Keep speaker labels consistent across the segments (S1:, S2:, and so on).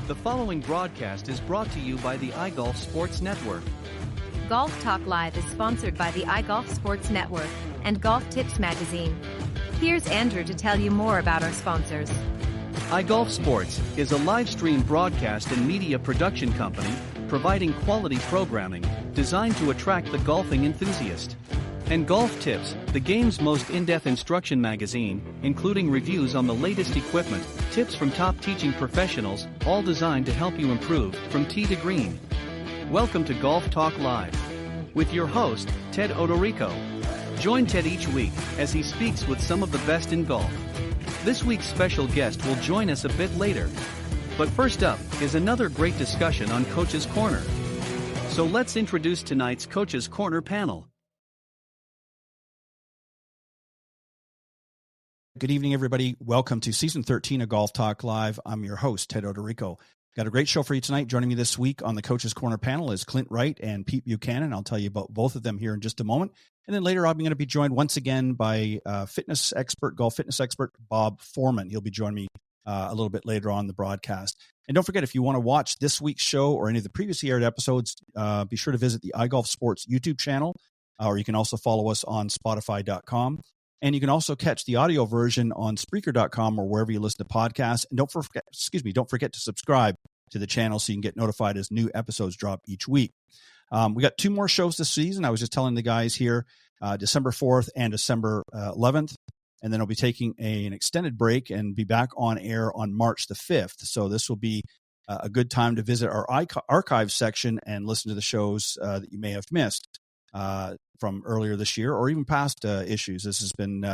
S1: The following broadcast is brought to you by the iGolf Sports Network.
S2: Golf Talk Live is sponsored by the iGolf Sports Network and Golf Tips Magazine. Here's Andrew to tell you more about our sponsors.
S1: iGolf Sports is a live stream broadcast and media production company providing quality programming designed to attract the golfing enthusiast. And Golf Tips, the game's most in-depth instruction magazine, including reviews on the latest equipment, tips from top teaching professionals, all designed to help you improve from tee to green. Welcome to Golf Talk Live with your host, Ted Odorico. Join Ted each week as he speaks with some of the best in golf. This week's special guest will join us a bit later. But first up is another great discussion on Coach's Corner. So let's introduce tonight's Coach's Corner panel.
S3: Good evening, everybody. Welcome to Season 13 of Golf Talk Live. I'm your host, Ted Odorico. Got a great show for you tonight. Joining me this week on the Coach's Corner panel is Clint Wright and Pete Buchanan. I'll tell you about both of them here in just a moment. And then later I'm going to be joined once again by golf fitness expert, Bob Forman. He'll be joining me a little bit later on the broadcast. And don't forget, if you want to watch this week's show or any of the previously aired episodes, be sure to visit the iGolf Sports YouTube channel, or you can also follow us on Spotify.com. And you can also catch the audio version on Spreaker.com or wherever you listen to podcasts. And don't forget to subscribe to the channel so you can get notified as new episodes drop each week. We got 2 more shows this season. I was just telling the guys here, December 4th and December 11th. And then I'll be taking an extended break and be back on air on March the 5th. So this will be a good time to visit our archive section and listen to the shows that you may have missed from earlier this year or even past issues. This has been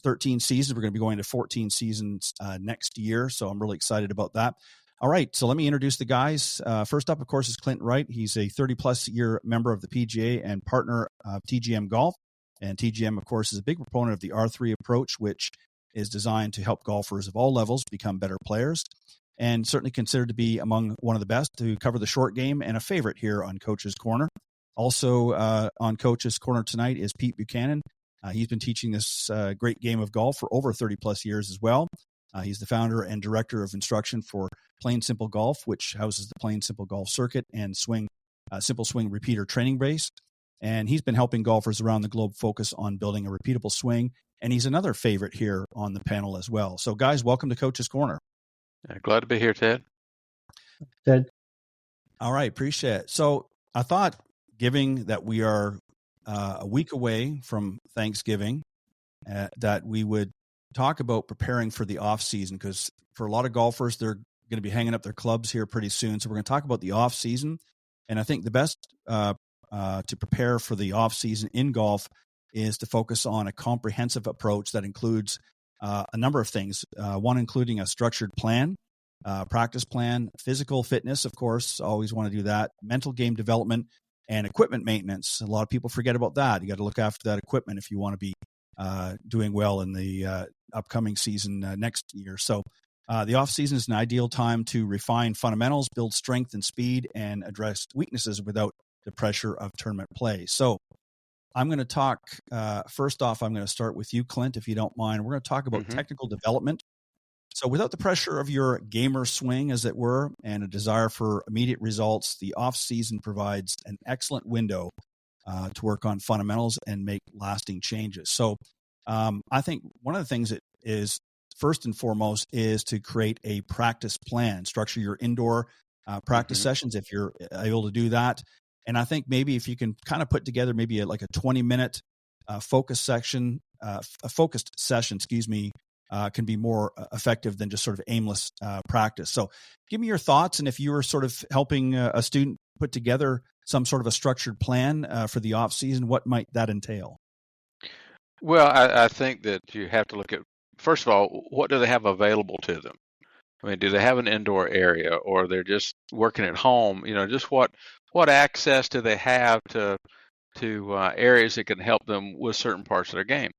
S3: 13 seasons. We're going to be going to 14 seasons next year. So I'm really excited about that. All right. So let me introduce the guys. First up, of course, is Clint Wright. He's a 30-plus year member of the PGA and partner of TGM Golf. And TGM, of course, is a big proponent of the R3 approach, which is designed to help golfers of all levels become better players, and certainly considered to be among one of the best to cover the short game and a favorite here on Coach's Corner. Also on Coach's Corner tonight is Pete Buchanan. He's been teaching this great game of golf for over 30-plus years as well. He's the founder and director of instruction for Plain Simple Golf, which houses the Plain Simple Golf Circuit and Simple Swing Repeater Training Base. And he's been helping golfers around the globe focus on building a repeatable swing. And he's another favorite here on the panel as well. So, guys, welcome to Coach's Corner.
S4: Glad to be here, Ted.
S5: Ted.
S3: All right, appreciate it. So I thought, given that we are a week away from Thanksgiving, that we would talk about preparing for the off season, because for a lot of golfers, they're going to be hanging up their clubs here pretty soon. So we're going to talk about the off season. And I think the best to prepare for the off season in golf is to focus on a comprehensive approach that includes a number of things. One, including a structured plan, practice plan, physical fitness, of course, always want to do that, mental game development, and equipment maintenance. A lot of people forget about that. You got to look after that equipment if you want to be doing well in the upcoming season next year. So the off season is an ideal time to refine fundamentals, build strength and speed, and address weaknesses without the pressure of tournament play. So I'm going to talk, first off, I'm going to start with you, Clint, if you don't mind. We're going to talk about technical development. So without the pressure of your gamer swing, as it were, and a desire for immediate results, the off-season provides an excellent window to work on fundamentals and make lasting changes. So I think one of the things that is first and foremost is to create a practice plan, structure your indoor practice sessions if you're able to do that. And I think maybe if you can kind of put together maybe like a 20-minute focused session, can be more effective than just sort of aimless practice. So give me your thoughts. And if you were sort of helping a student put together some sort of a structured plan for the off season, what might that entail?
S4: Well, I think that you have to look at, first of all, what do they have available to them? I mean, do they have an indoor area, or they're just working at home? You know, just what access do they have to areas that can help them with certain parts of their game?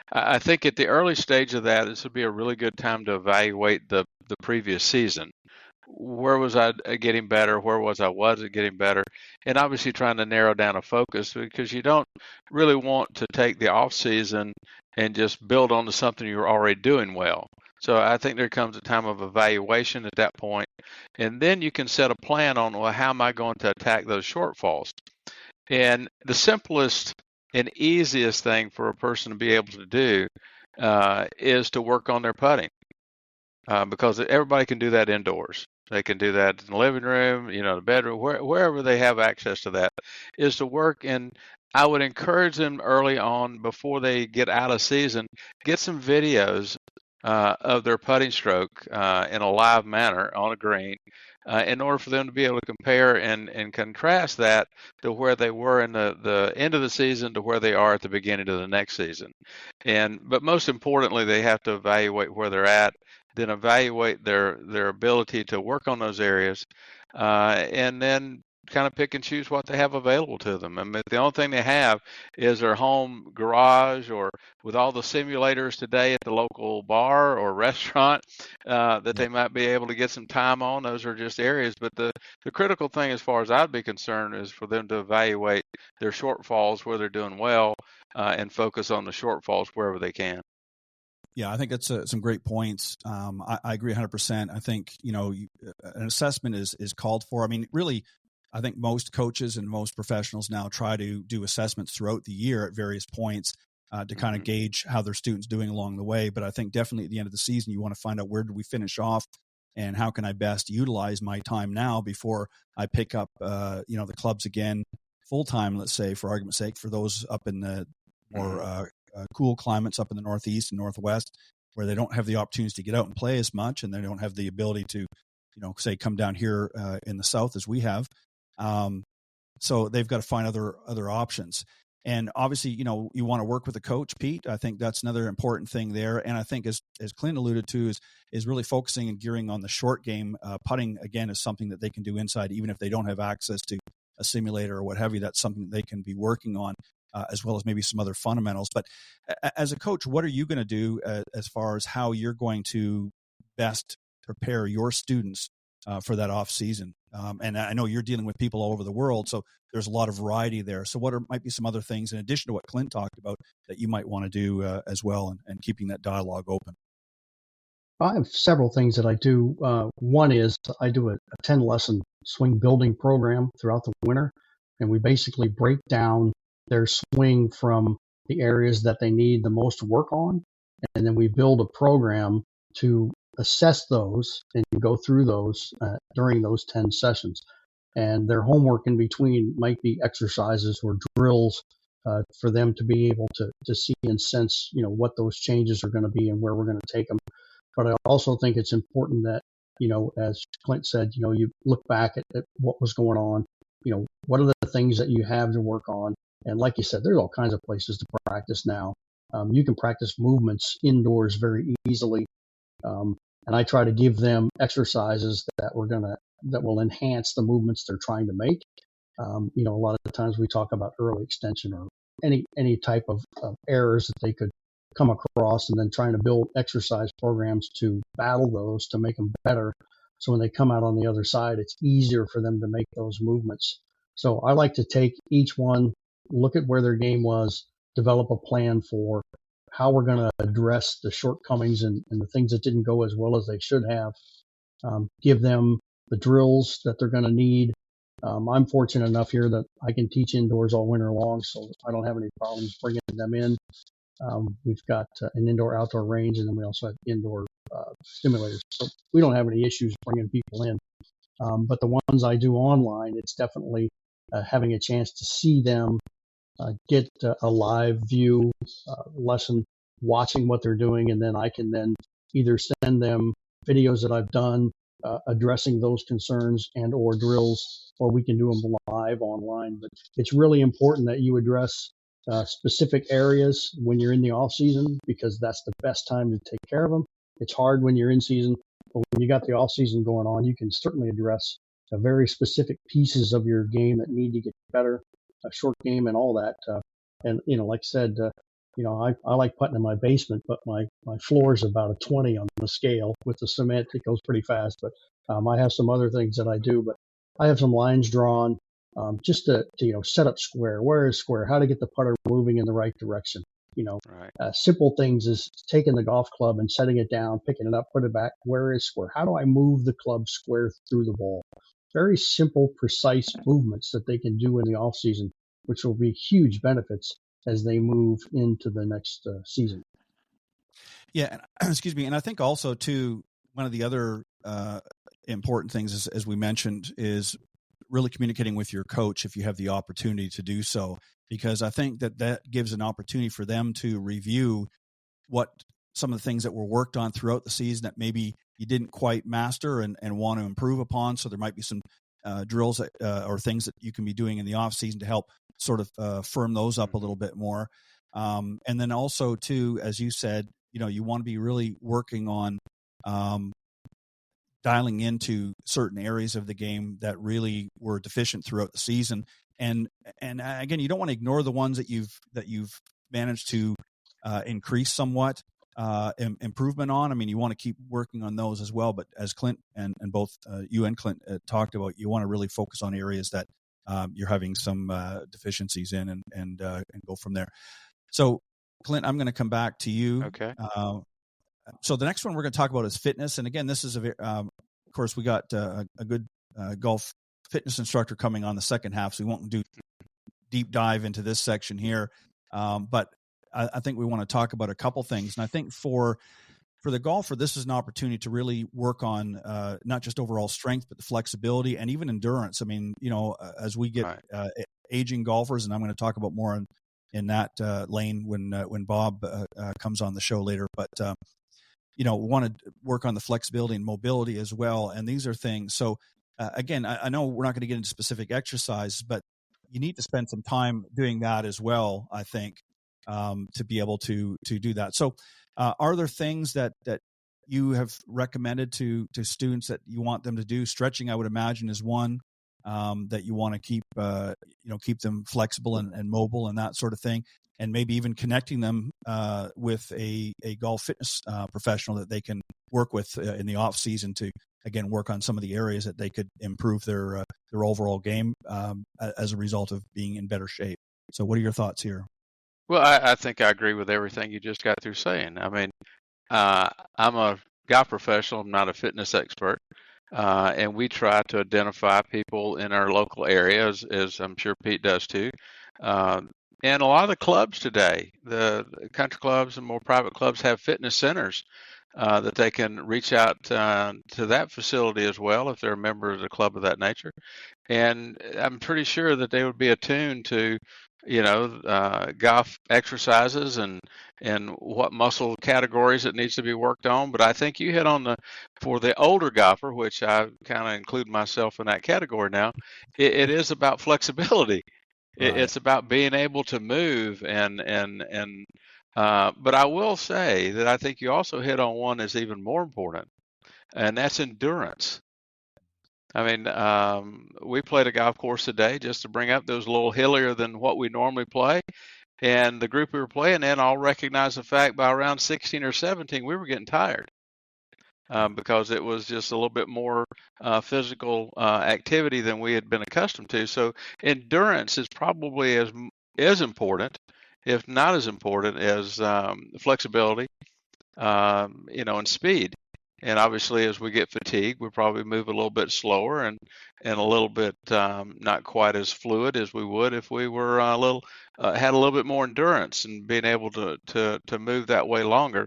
S4: I think at the early stage of that, this would be a really good time to evaluate the previous season. Where was I getting better? Where wasn't getting better? And obviously trying to narrow down a focus, because you don't really want to take the off season and just build onto something you're already doing well. So I think there comes a time of evaluation at that point, and then you can set a plan on, well, how am I going to attack those shortfalls? And the simplest and easiest thing for a person to be able to do is to work on their putting, because everybody can do that indoors. They can do that in the living room, the bedroom, wherever they have access to that, is to work. And I would encourage them early on, before they get out of season, get some videos of their putting stroke in a live manner on a green, in order for them to be able to compare and contrast that to where they were in the end of the season to where they are at the beginning of the next season. But most importantly, they have to evaluate where they're at, then evaluate their ability to work on those areas, and then kind of pick and choose what they have available to them. I mean, the only thing they have is their home garage, or with all the simulators today at the local bar or restaurant that they might be able to get some time on. Those are just areas. But the critical thing, as far as I'd be concerned, is for them to evaluate their shortfalls where they're doing well, and focus on the shortfalls wherever they can.
S3: Yeah, I think that's some great points. I agree 100%. I think, an assessment is called for. I mean, really, I think most coaches and most professionals now try to do assessments throughout the year at various points to kind of gauge how their students doing along the way. But I think definitely at the end of the season, you want to find out, where did we finish off, and how can I best utilize my time now before I pick up, the clubs again full time, let's say, for argument's sake, for those up in the more cool climates up in the Northeast and Northwest, where they don't have the opportunities to get out and play as much, and they don't have the ability to, say, come down here in the South as we have. So they've got to find other options. And obviously, you want to work with a coach, Pete. I think that's another important thing there. And I think, as Clint alluded to, is really focusing and gearing on the short game. Putting, again, is something that they can do inside, even if they don't have access to a simulator or what have you. That's something that they can be working on, as well as maybe some other fundamentals. But as a coach, what are you going to do as far as how you're going to best prepare your students for that off season? And I know you're dealing with people all over the world, so there's a lot of variety there. So what might be some other things, in addition to what Clint talked about, that you might want to do as well, and keeping that dialogue open?
S5: I have several things that I do. One is I do a 10-lesson swing building program throughout the winter, and we basically break down their swing from the areas that they need the most work on, and then we build a program to assess those and go through those during those 10 sessions. And their homework in between might be exercises or drills for them to be able to see and sense, what those changes are going to be and where we're going to take them. But I also think it's important that, as Clint said, you look back at what was going on, what are the things that you have to work on? And like you said, there's all kinds of places to practice now. You can practice movements indoors very easily. And I try to give them exercises that will enhance the movements they're trying to make. A lot of the times we talk about early extension or any type of errors that they could come across, and then trying to build exercise programs to battle those, to make them better. So when they come out on the other side, it's easier for them to make those movements. So I like to take each one, look at where their game was, develop a plan for how we're going to address the shortcomings and the things that didn't go as well as they should have. Give them the drills that they're going to need. I'm fortunate enough here that I can teach indoors all winter long, so I don't have any problems bringing them in. We've got an indoor-outdoor range, and then we also have indoor simulators. So we don't have any issues bringing people in. But the ones I do online, it's definitely having a chance to see them, get a live view lesson, watching what they're doing, and then I can then either send them videos that I've done addressing those concerns and or drills, or we can do them live online. But it's really important that you address specific areas when you're in the off season, because that's the best time to take care of them. It's hard when you're in season, but when you got the off season going on, you can certainly address very specific pieces of your game that need to get better, a short game and all that. And like I said, I like putting in my basement, but my floor is about a 20 on the scale. With the cement, it goes pretty fast. But I have some other things that I do. But I have some lines drawn, just to set up square. Where is square? How to get the putter moving in the right direction.
S4: Right.
S5: Simple things is taking the golf club and setting it down, picking it up, put it back where is square. How do I move the club square through the ball? Very simple, precise movements that they can do in the off season, which will be huge benefits as they move into the next season.
S3: Yeah, and, excuse me, and I think also too, one of the other important things is, as we mentioned, is really communicating with your coach if you have the opportunity to do so, because I think that gives an opportunity for them to review what some of the things that were worked on throughout the season that maybe you didn't quite master and want to improve upon. So there might be some drills or things that you can be doing in the off season to help sort of firm those up a little bit more. And then also too, as you said, you want to be really working on dialing into certain areas of the game that really were deficient throughout the season. And again, you don't want to ignore the ones that you've managed to increase somewhat improvement on. I mean, you want to keep working on those as well. But as Clint and both you and Clint talked about, you want to really focus on areas that you're having some deficiencies in and go from there. So, Clint, I'm going to come back to you.
S4: Okay.
S3: So the next one we're going to talk about is fitness. And again, this is of course, we got a good golf fitness instructor coming on the second half, so we won't do deep dive into this section here. But I think we want to talk about a couple things. And I think for the golfer, this is an opportunity to really work on not just overall strength, but the flexibility and even endurance. I mean, as we get aging golfers, and I'm going to talk about more in that lane when Bob comes on the show later. But we want to work on the flexibility and mobility as well. And these are things. So again, I know we're not going to get into specific exercises, but you need to spend some time doing that as well, I think, to be able to do that. So are there things that you have recommended to students that you want them to do? Stretching, I would imagine, is one that you want to keep them flexible and mobile and that sort of thing. And maybe even connecting them with a golf fitness professional that they can work with in the off season to, again, work on some of the areas that they could improve their overall game as a result of being in better shape. So what are your thoughts here?
S4: Well, I think I agree with everything you just got through saying. I mean, I'm a golf professional. I'm not a fitness expert. And we try to identify people in our local areas, as I'm sure Pete does too. And a lot of the clubs today, the country clubs and more private clubs, have fitness centers that they can reach out to that facility as well if they're a member of the club of that nature. And I'm pretty sure that they would be attuned to, golf exercises and what muscle categories it needs to be worked on. But I think you hit on for the older golfer, which I kind of include myself in that category now, it is about flexibility.
S3: Right.
S4: It's about being able to move but I will say that I think you also hit on one that's even more important, and that's endurance. I mean, we played a golf course today, just to bring up, that was a little hillier than what we normally play. And the group we were playing in all recognized the fact by around 16 or 17, we were getting tired because it was just a little bit more physical activity than we had been accustomed to. So endurance is probably as important, if not as important, as flexibility, and speed. And obviously, as we get fatigued, we probably move a little bit slower and a little bit not quite as fluid as we would if we were had a little bit more endurance and being able to move that way longer.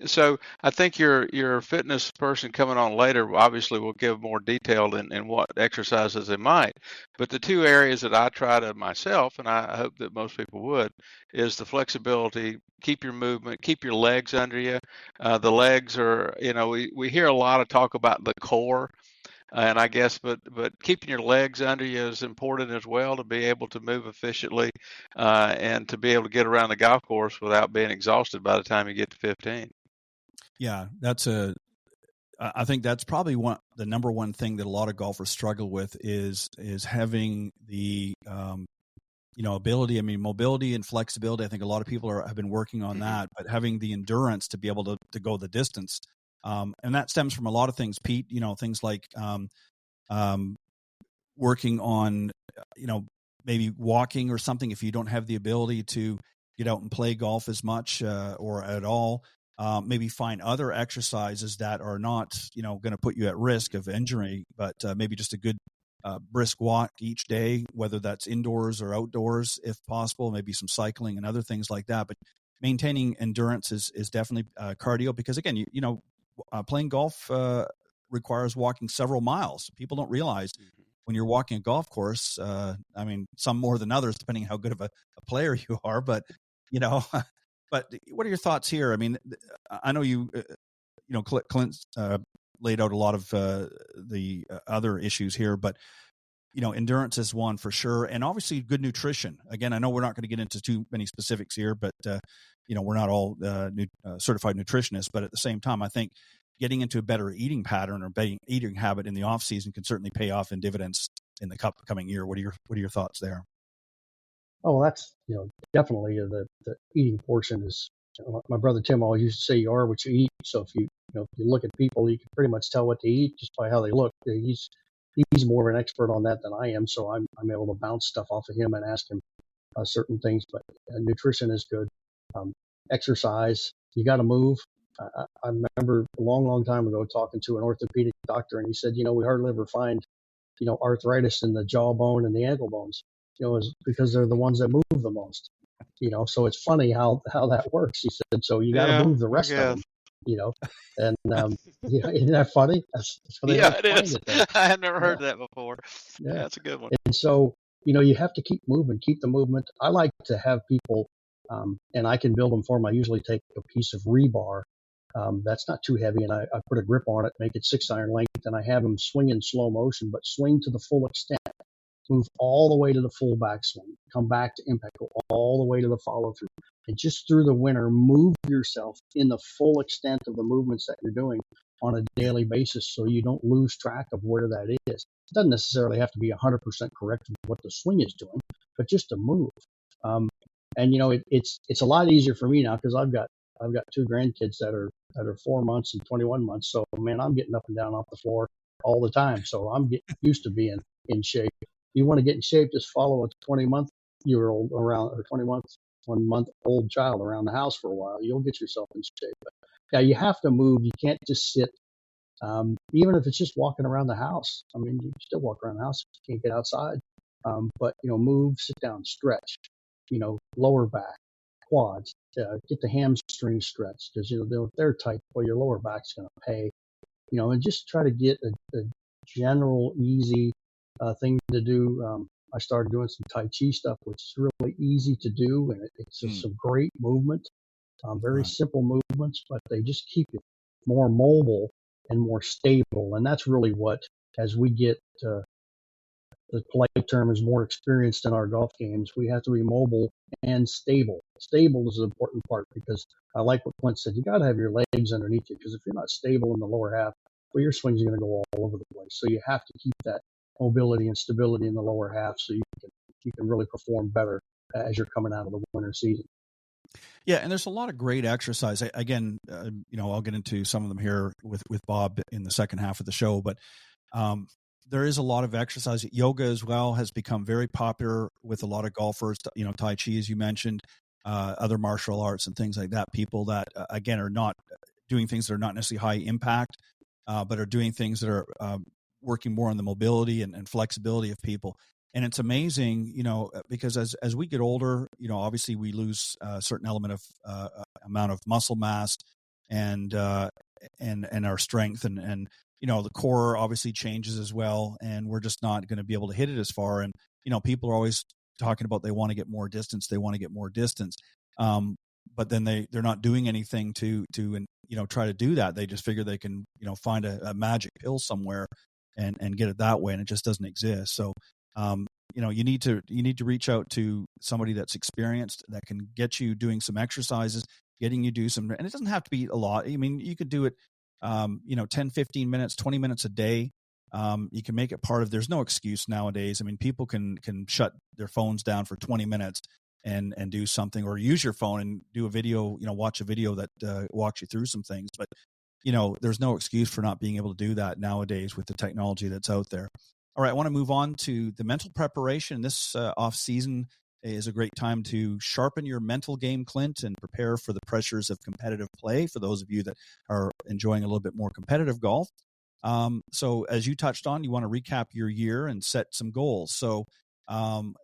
S4: So I think your fitness person coming on later obviously will give more detail in what exercises they might. But the two areas that I try to myself, and I hope that most people would, is the flexibility, keep your movement, keep your legs under you. The legs are, we hear a lot of talk about the core. And I guess, but keeping your legs under you is important as well to be able to move efficiently and to be able to get around the golf course without being exhausted by the time you get to 15.
S3: Yeah, I think that's probably the number one thing that a lot of golfers struggle with is having the ability. I mean, mobility and flexibility. I think a lot of people have been working on that, but having the endurance to be able to go the distance. And that stems from a lot of things, Pete, things like working on, maybe walking or something if you don't have the ability to get out and play golf as much or at all. Maybe find other exercises that are not, going to put you at risk of injury, but maybe just a good brisk walk each day, whether that's indoors or outdoors, if possible, maybe some cycling and other things like that. But maintaining endurance is definitely cardio, because again, playing golf requires walking several miles. People don't realize when you're walking a golf course, some more than others, depending on how good of a player you are, but but what are your thoughts here? I mean, I know Clint laid out a lot of the other issues here, but endurance is one for sure, and obviously good nutrition. Again, I know we're not going to get into too many specifics here, but we're not all certified nutritionists. But at the same time, I think getting into a better eating pattern or eating habit in the off season can certainly pay off in dividends in the coming year. What are your thoughts there?
S5: Oh, that's, definitely the eating portion is, my brother Tim always used to say, you are what you eat. So if you look at people, you can pretty much tell what they eat just by how they look. He's more of an expert on that than I am. So I'm able to bounce stuff off of him and ask him certain things, but nutrition is good. Exercise, you got to move. I remember a long, long time ago talking to an orthopedic doctor, and he said, we hardly ever find, arthritis in the jawbone and the ankle bones, is because they're the ones that move the most, so it's funny how that works. He said, so you got to move the rest of them, and, isn't that funny? That's what
S4: it is. I have never heard that before. Yeah, that's a good one.
S5: And so, you have to keep moving, keep the movement. I like to have people, and I can build them for them. I usually take a piece of rebar that's not too heavy, and I put a grip on it, make it 6-iron length, and I have them swing in slow motion, but swing to the full extent. Move all the way to the full backswing, come back to impact, go all the way to the follow through. And just through the winter, move yourself in the full extent of the movements that you're doing on a daily basis so you don't lose track of where that is. It doesn't necessarily have to be 100% correct with what the swing is doing, but just to move. And it's a lot easier for me now because I've got 2 grandkids that are 4 months and 21 months. So man, I'm getting up and down off the floor all the time. So I'm getting used to being in shape. You want to get in shape, just follow a 20-month-year-old around, or 1-month-old child around the house for a while. You'll get yourself in shape. But yeah, you have to move. You can't just sit. Even if it's just walking around the house. I mean, you can still walk around the house if you can't get outside. But move, sit down, stretch. Lower back, quads. Get the hamstrings stretched because if they're tight, well, your lower back's going to pay. And just try to get a general easy thing to do. I started doing some Tai Chi stuff, which is really easy to do, and it's just some great movement, very simple movements, but they just keep you more mobile and more stable. And that's really what, as we get, the polite term is more experienced in our golf games, we have to be mobile and stable. Stable is an important part because I like what Clint said. You got to have your legs underneath you because if you're not stable in the lower half, well, your swing's going to go all over the place. So you have to keep that mobility and stability in the lower half so you can really perform better as you're coming out of the winter season.
S3: Yeah, and there's a lot of great exercise. Again, I'll get into some of them here with Bob in the second half of the show, but there is a lot of exercise. Yoga as well has become very popular with a lot of golfers. Tai Chi, as you mentioned, other martial arts and things like that. People that again are not doing things that are not necessarily high impact, but are doing things that are working more on the mobility and flexibility of people. And it's amazing, because as we get older, obviously we lose a certain element of amount of muscle mass and our strength and the core obviously changes as well. And we're just not going to be able to hit it as far. And, people are always talking about they want to get more distance. But then they're not doing anything to try to do that. They just figure they can, find a magic pill somewhere and get it that way. And it just doesn't exist. So, you need to reach out to somebody that's experienced that can get you doing some exercises, getting you do some, and it doesn't have to be a lot. I mean, you could do it, 10, 15 minutes, 20 minutes a day. You can make it part of, there's no excuse nowadays. I mean, people can shut their phones down for 20 minutes and do something, or use your phone and do a video, watch a video that walks you through some things. But, there's no excuse for not being able to do that nowadays with the technology that's out there. All right, I want to move on to the mental preparation this off season. is a great time to sharpen your mental game, Clint, and prepare for the pressures of competitive play for those of you that are enjoying a little bit more competitive golf. So as you touched on, you want to recap your year and set some goals. So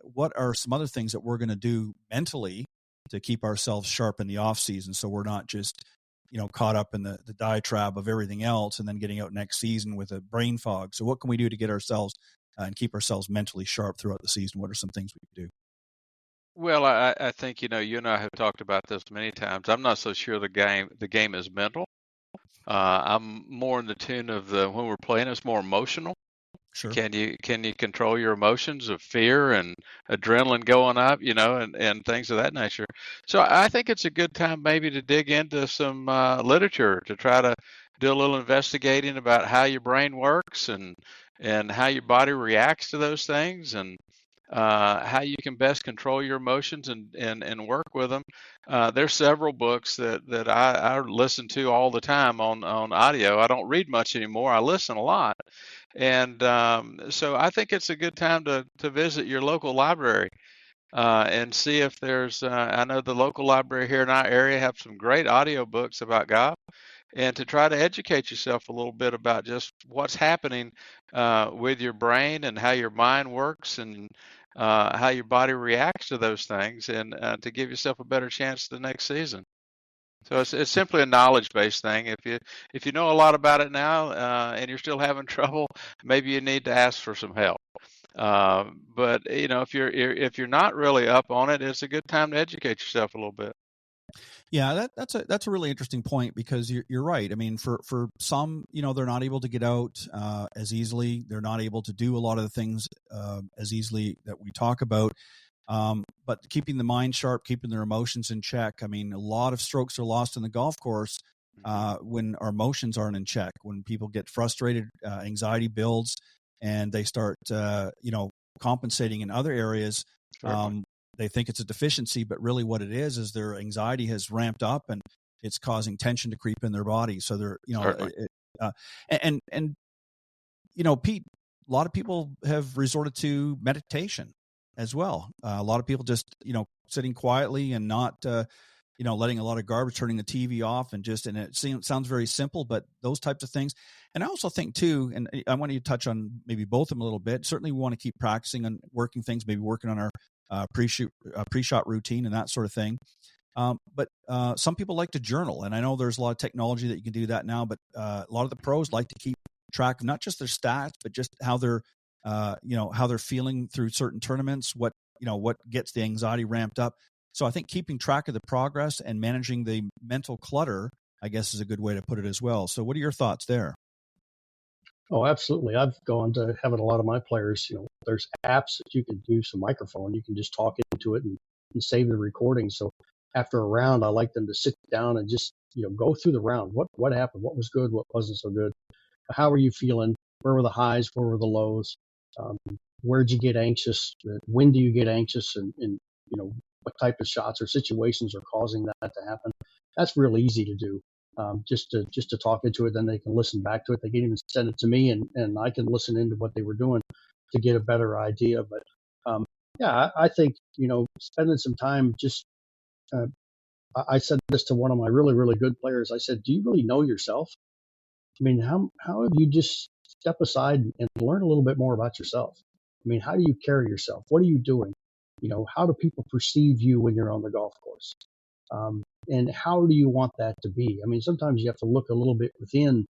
S3: what are some other things that we're going to do mentally to keep ourselves sharp in the off season, so we're not just, caught up in the diatribe of everything else and then getting out next season with a brain fog? So what can we do to get ourselves and keep ourselves mentally sharp throughout the season? What are some things we can do?
S4: Well, I think, you and I have talked about this many times. I'm not so sure the game is mental. I'm more in the tune of when we're playing, it's more emotional.
S3: Sure.
S4: Can you control your emotions of fear and adrenaline going up, and things of that nature? So I think it's a good time maybe to dig into some literature to try to do a little investigating about how your brain works and how your body reacts to those things, and how you can best control your emotions and work with them. There's several books that I listen to all the time on audio. I don't read much anymore. I listen a lot. And so I think it's a good time to visit your local library and see if there's, I know the local library here in our area have some great audio books about golf, and to try to educate yourself a little bit about just what's happening with your brain and how your mind works and how your body reacts to those things, and to give yourself a better chance the next season. So it's simply a knowledge-based thing. If you know a lot about it now and you're still having trouble, maybe you need to ask for some help. But if you're not really up on it, it's a good time to educate yourself a little bit.
S3: Yeah, that's a really interesting point, because you're right. I mean, for some, they're not able to get out as easily. They're not able to do a lot of the things as easily that we talk about. But keeping the mind sharp, keeping their emotions in check. I mean, a lot of strokes are lost in the golf course when our emotions aren't in check. When people get frustrated, anxiety builds, and they start, compensating in other areas. They think it's a deficiency, but really what it is their anxiety has ramped up and it's causing tension to creep in their body. So they're, Pete, a lot of people have resorted to meditation as well. A lot of people just, sitting quietly and not, letting a lot of garbage, turning the TV off, and it sounds very simple, but those types of things. And I also think too, and I want you to touch on maybe both of them a little bit. Certainly we want to keep practicing on working things, maybe working on our pre-shot routine and that sort of thing. But some people like to journal, and I know there's a lot of technology that you can do that now, but a lot of the pros like to keep track of not just their stats, but just how they're, how they're feeling through certain tournaments, what gets the anxiety ramped up. So I think keeping track of the progress and managing the mental clutter, I guess, is a good way to put it as well. So what are your thoughts there?
S5: Oh, absolutely. I've gone to having a lot of my players, there's apps that you can do some microphone. You can just talk into it and save the recording. So after a round, I like them to sit down and just, go through the round. What happened? What was good? What wasn't so good? How are you feeling? Where were the highs? Where were the lows? Where'd you get anxious? When do you get anxious? And what type of shots or situations are causing that to happen? That's real easy to do. Just to talk into it, then they can listen back to it. They can even send it to me, and I can listen into what they were doing to get a better idea. But I think spending some time just. I said this to one of my really, really good players. I said, "Do you really know yourself? I mean, how have you just step aside and learn a little bit more about yourself? I mean, how do you carry yourself? What are you doing? How do people perceive you when you're on the golf course? And how do you want that to be? I mean, sometimes you have to look a little bit within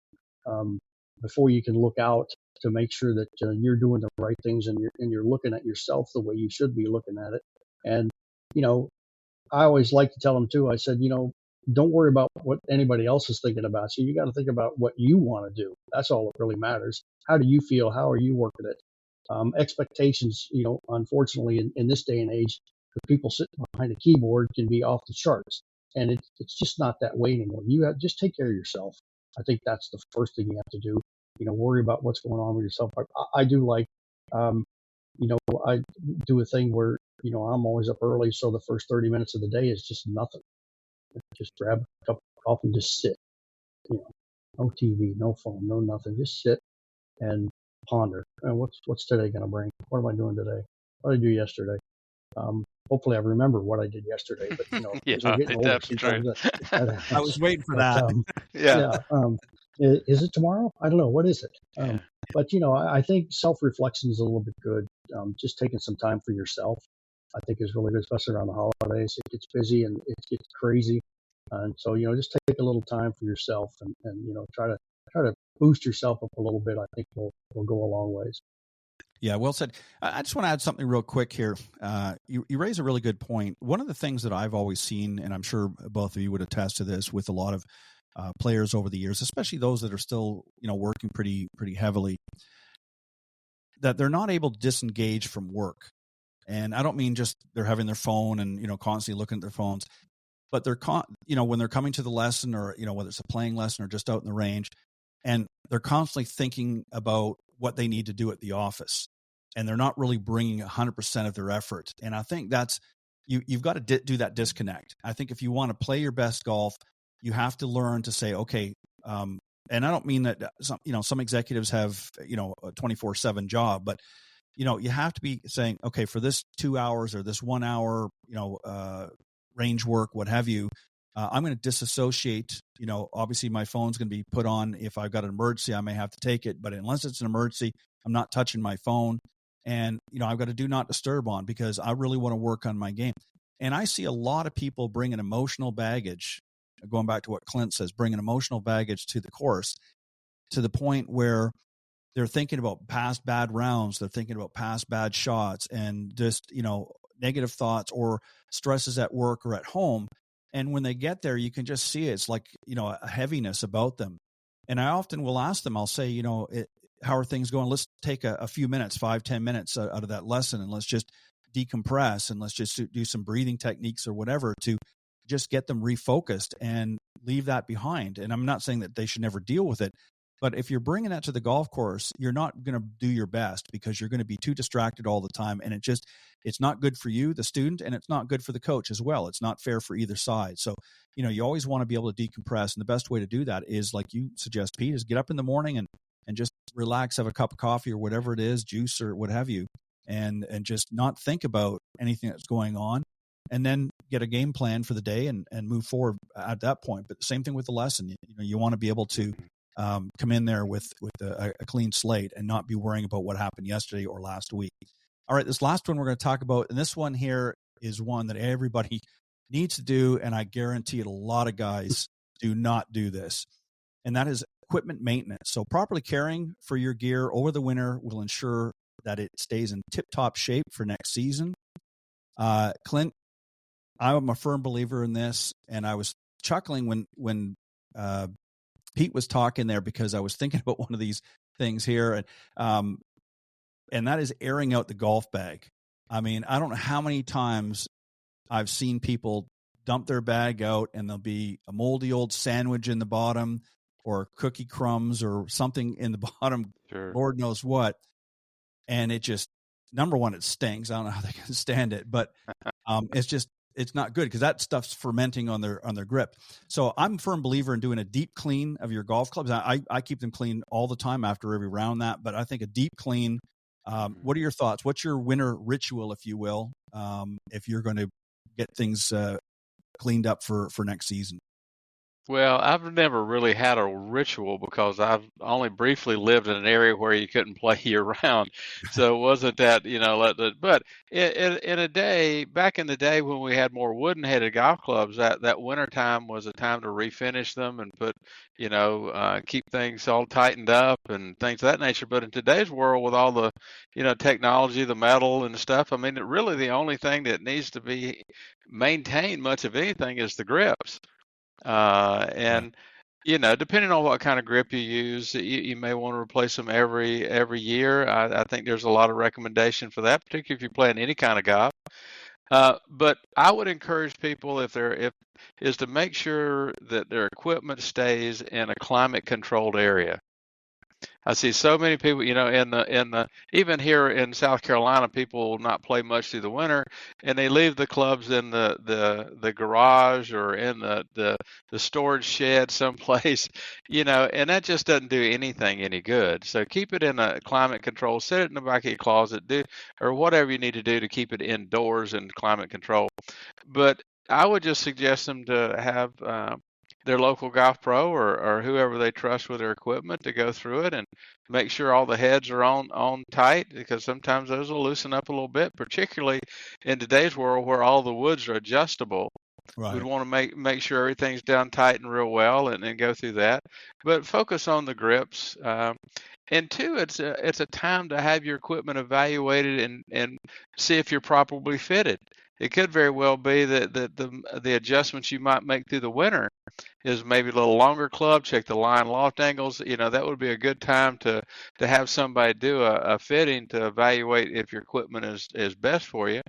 S5: before you can look out to make sure that you're doing the right things and you're looking at yourself the way you should be looking at it. And I always like to tell them too. I said, don't worry about what anybody else is thinking about you. You got to think about what you want to do. That's all that really matters. How do you feel? How are you working it? Expectations, unfortunately, in this day and age, the people sitting behind a keyboard can be off the charts, and it's just not that way anymore. You have just take care of yourself. I think that's the first thing you have to do. Worry about what's going on with yourself. I do like, I do a thing where I'm always up early, so the first 30 minutes of the day is just nothing. Just grab a cup of coffee and just sit. No TV, no phone, no nothing. Just sit and ponder. What's today going to bring? What am I doing today? What did I do yesterday? Hopefully I remember what I did yesterday, but as we're
S4: Yeah,
S5: getting older,
S4: that's true.
S5: sometimes that
S3: I
S5: happens.
S3: was waiting for
S5: But
S3: that.
S4: Yeah.
S5: yeah, is it tomorrow? I don't know. What is it?
S4: Yeah.
S5: But I think self-reflection is a little bit good. Just taking some time for yourself, I think, is really good, especially around the holidays. It gets busy and it gets crazy, and so just take a little time for yourself and try to boost yourself up a little bit. I think will go a long ways.
S3: Yeah, well said. I just want to add something real quick here. You raise a really good point. One of the things that I've always seen, and I'm sure both of you would attest to this with a lot of players over the years, especially those that are still working pretty heavily, that they're not able to disengage from work. And I don't mean just they're having their phone and constantly looking at their phones, but they're when they're coming to the lesson, or whether it's a playing lesson or just out in the range, and they're constantly thinking about what they need to do at the office, and they're not really bringing 100% of their effort. And I think that's you've got to do that disconnect. I think if you want to play your best golf, you have to learn to say, okay, and I don't mean that some executives have a 24/7 job, but you have to be saying, okay, for this 2 hours or this 1 hour, range work, what have you, I'm going to disassociate. Obviously my phone's going to be put on. If I've got an emergency, I may have to take it, but unless it's an emergency, I'm not touching my phone. And, I've got to do not disturb on, because I really want to work on my game. And I see a lot of people bring an emotional baggage, going back to what Clint says, bring an emotional baggage to the course, to the point where they're thinking about past bad rounds. They're thinking about past bad shots and just, negative thoughts or stresses at work or at home. And when they get there, you can just see it's like, a heaviness about them. And I often will ask them, I'll say, how are things going? Let's take a few minutes, 5-10 minutes out of that lesson, and let's just decompress, and let's just do some breathing techniques or whatever to just get them refocused and leave that behind. And I'm not saying that they should never deal with it, but if you're bringing that to the golf course, you're not going to do your best, because you're going to be too distracted all the time. And it's not good for you, the student, and it's not good for the coach as well. It's not fair for either side. So, you always want to be able to decompress. And the best way to do that is, like you suggest, Pete, is get up in the morning and just relax, have a cup of coffee or whatever it is, juice or what have you, and just not think about anything that's going on, and then get a game plan for the day and move forward at that point. But the same thing with the lesson. You want to be able to come in there with a clean slate and not be worrying about what happened yesterday or last week. All right, this last one we're going to talk about, and this one here is one that everybody needs to do, and I guarantee it, a lot of guys do not do this, and that is equipment maintenance. So properly caring for your gear over the winter will ensure that it stays in tip-top shape for next season. Clint, I'm a firm believer in this, and I was chuckling when Pete was talking there, because I was thinking about one of these things here, and that is airing out the golf bag. I mean, I don't know how many times I've seen people dump their bag out and there'll be a moldy old sandwich in the bottom, or cookie crumbs or something in the bottom,
S4: Sure.
S3: Lord knows what. And it just, number one, it stinks. I don't know how they can stand it, but it's not good, because that stuff's fermenting on their grip. So I'm a firm believer in doing a deep clean of your golf clubs. I keep them clean all the time after every round, but I think a deep clean. What are your thoughts? What's your winter ritual, if you will, if you're going to get things cleaned up for next season?
S4: Well, I've never really had a ritual, because I've only briefly lived in an area where you couldn't play year round. So it wasn't that, but in a day, back in the day when we had more wooden headed golf clubs, that winter time was a time to refinish them and put, keep things all tightened up and things of that nature. But in today's world, with all the, technology, the metal and stuff, I mean, really the only thing that needs to be maintained, much of anything, is the grips. And depending on what kind of grip you use, you may want to replace them every year. I think there's a lot of recommendation for that, particularly if you're playing any kind of golf. But I would encourage people, is to make sure that their equipment stays in a climate controlled area. I see so many people, in the even here in South Carolina, people will not play much through the winter, and they leave the clubs in the garage or in the storage shed someplace, and that just doesn't do anything any good. So keep it in a climate control, set it in the back of your closet, do or whatever you need to do to keep it indoors in climate control. But I would just suggest them to have their local golf pro or whoever they trust with their equipment to go through it and make sure all the heads are on tight, because sometimes those will loosen up a little bit, particularly in today's world where all the woods are adjustable.
S3: Right.
S4: We'd want to make sure everything's down tight and real well, and then go through that. But focus on the grips. And two, it's a time to have your equipment evaluated and see if you're properly fitted. It could very well be that the adjustments you might make through the winter is maybe a little longer club, check the line loft angles. That would be a good time to have somebody do a fitting to evaluate if your equipment is best for you.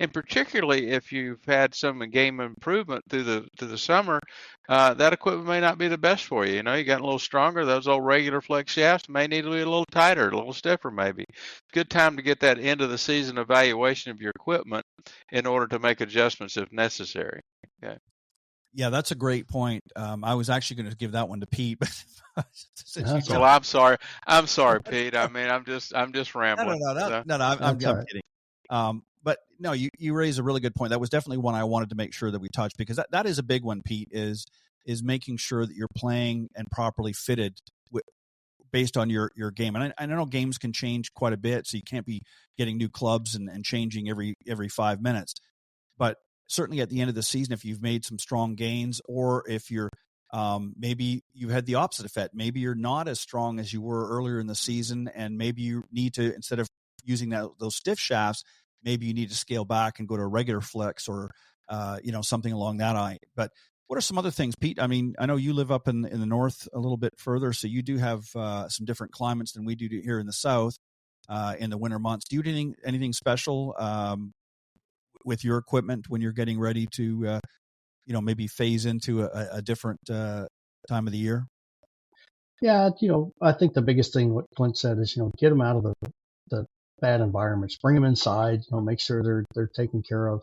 S4: And particularly if you've had some game improvement through the summer, that equipment may not be the best for you. You got a little stronger. Those old regular flex shafts may need to be a little tighter, a little stiffer maybe. Good time to get that end of the season evaluation of your equipment in order to make adjustments if necessary. Okay.
S3: Yeah, that's a great point. I was actually going to give that one to Pete, but
S4: well, I'm sorry, Pete. I mean, I'm just rambling.
S3: No, I'm kidding. But no, you raise a really good point. That was definitely one I wanted to make sure that we touched, because that is a big one, Pete, is making sure that you're playing and properly fitted based on your game. And I know games can change quite a bit, so you can't be getting new clubs and changing every 5 minutes. But certainly at the end of the season, if you've made some strong gains, or if you're maybe you had the opposite effect, maybe you're not as strong as you were earlier in the season, and maybe you need to, instead of using those stiff shafts, maybe you need to scale back and go to a regular flex or something along that line. But what are some other things, Pete? I mean, I know you live up in the north a little bit further, so you do have some different climates than we do here in the south in the winter months. Do you do anything special with your equipment when you're getting ready to maybe phase into a different time of the year?
S5: Yeah, I think the biggest thing what Clint said is, get them out of the bad environments, bring them inside, make sure they're taken care of.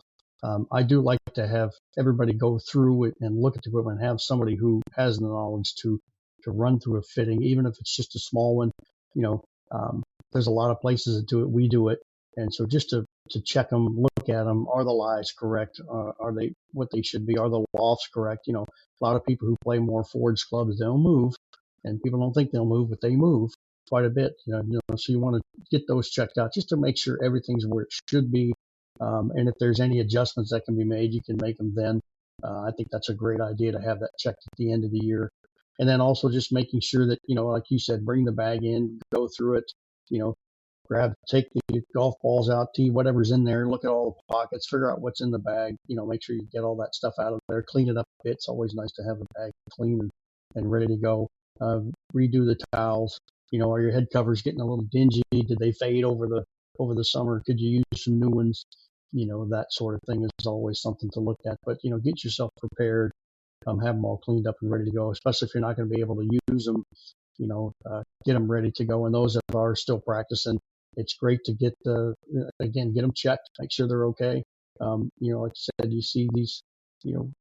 S5: I do like to have everybody go through it and look at the equipment and have somebody who has the knowledge to run through a fitting, even if it's just a small one. There's a lot of places that do it. We do it. And so just to check them, look at them, are the lies correct? Are they what they should be? Are the lofts correct? A lot of people who play more forged clubs, they'll move, and people don't think they'll move, but they move quite a bit. So you want to get those checked out just to make sure everything's where it should be. And if there's any adjustments that can be made, you can make them then. I think that's a great idea to have that checked at the end of the year. And then also just making sure that, like you said, bring the bag in, go through it, take the golf balls out, tee whatever's in there, look at all the pockets, figure out what's in the bag, make sure you get all that stuff out of there, clean it up a bit. It's always nice to have the bag clean and ready to go. Redo the towels. Are your head covers getting a little dingy? Did they fade over the summer? Could you use some new ones? That sort of thing is always something to look at. But, get yourself prepared, have them all cleaned up and ready to go, especially if you're not going to be able to use them, get them ready to go. And those that are still practicing, it's great to get them checked, make sure th're okay. Like you said, you see these,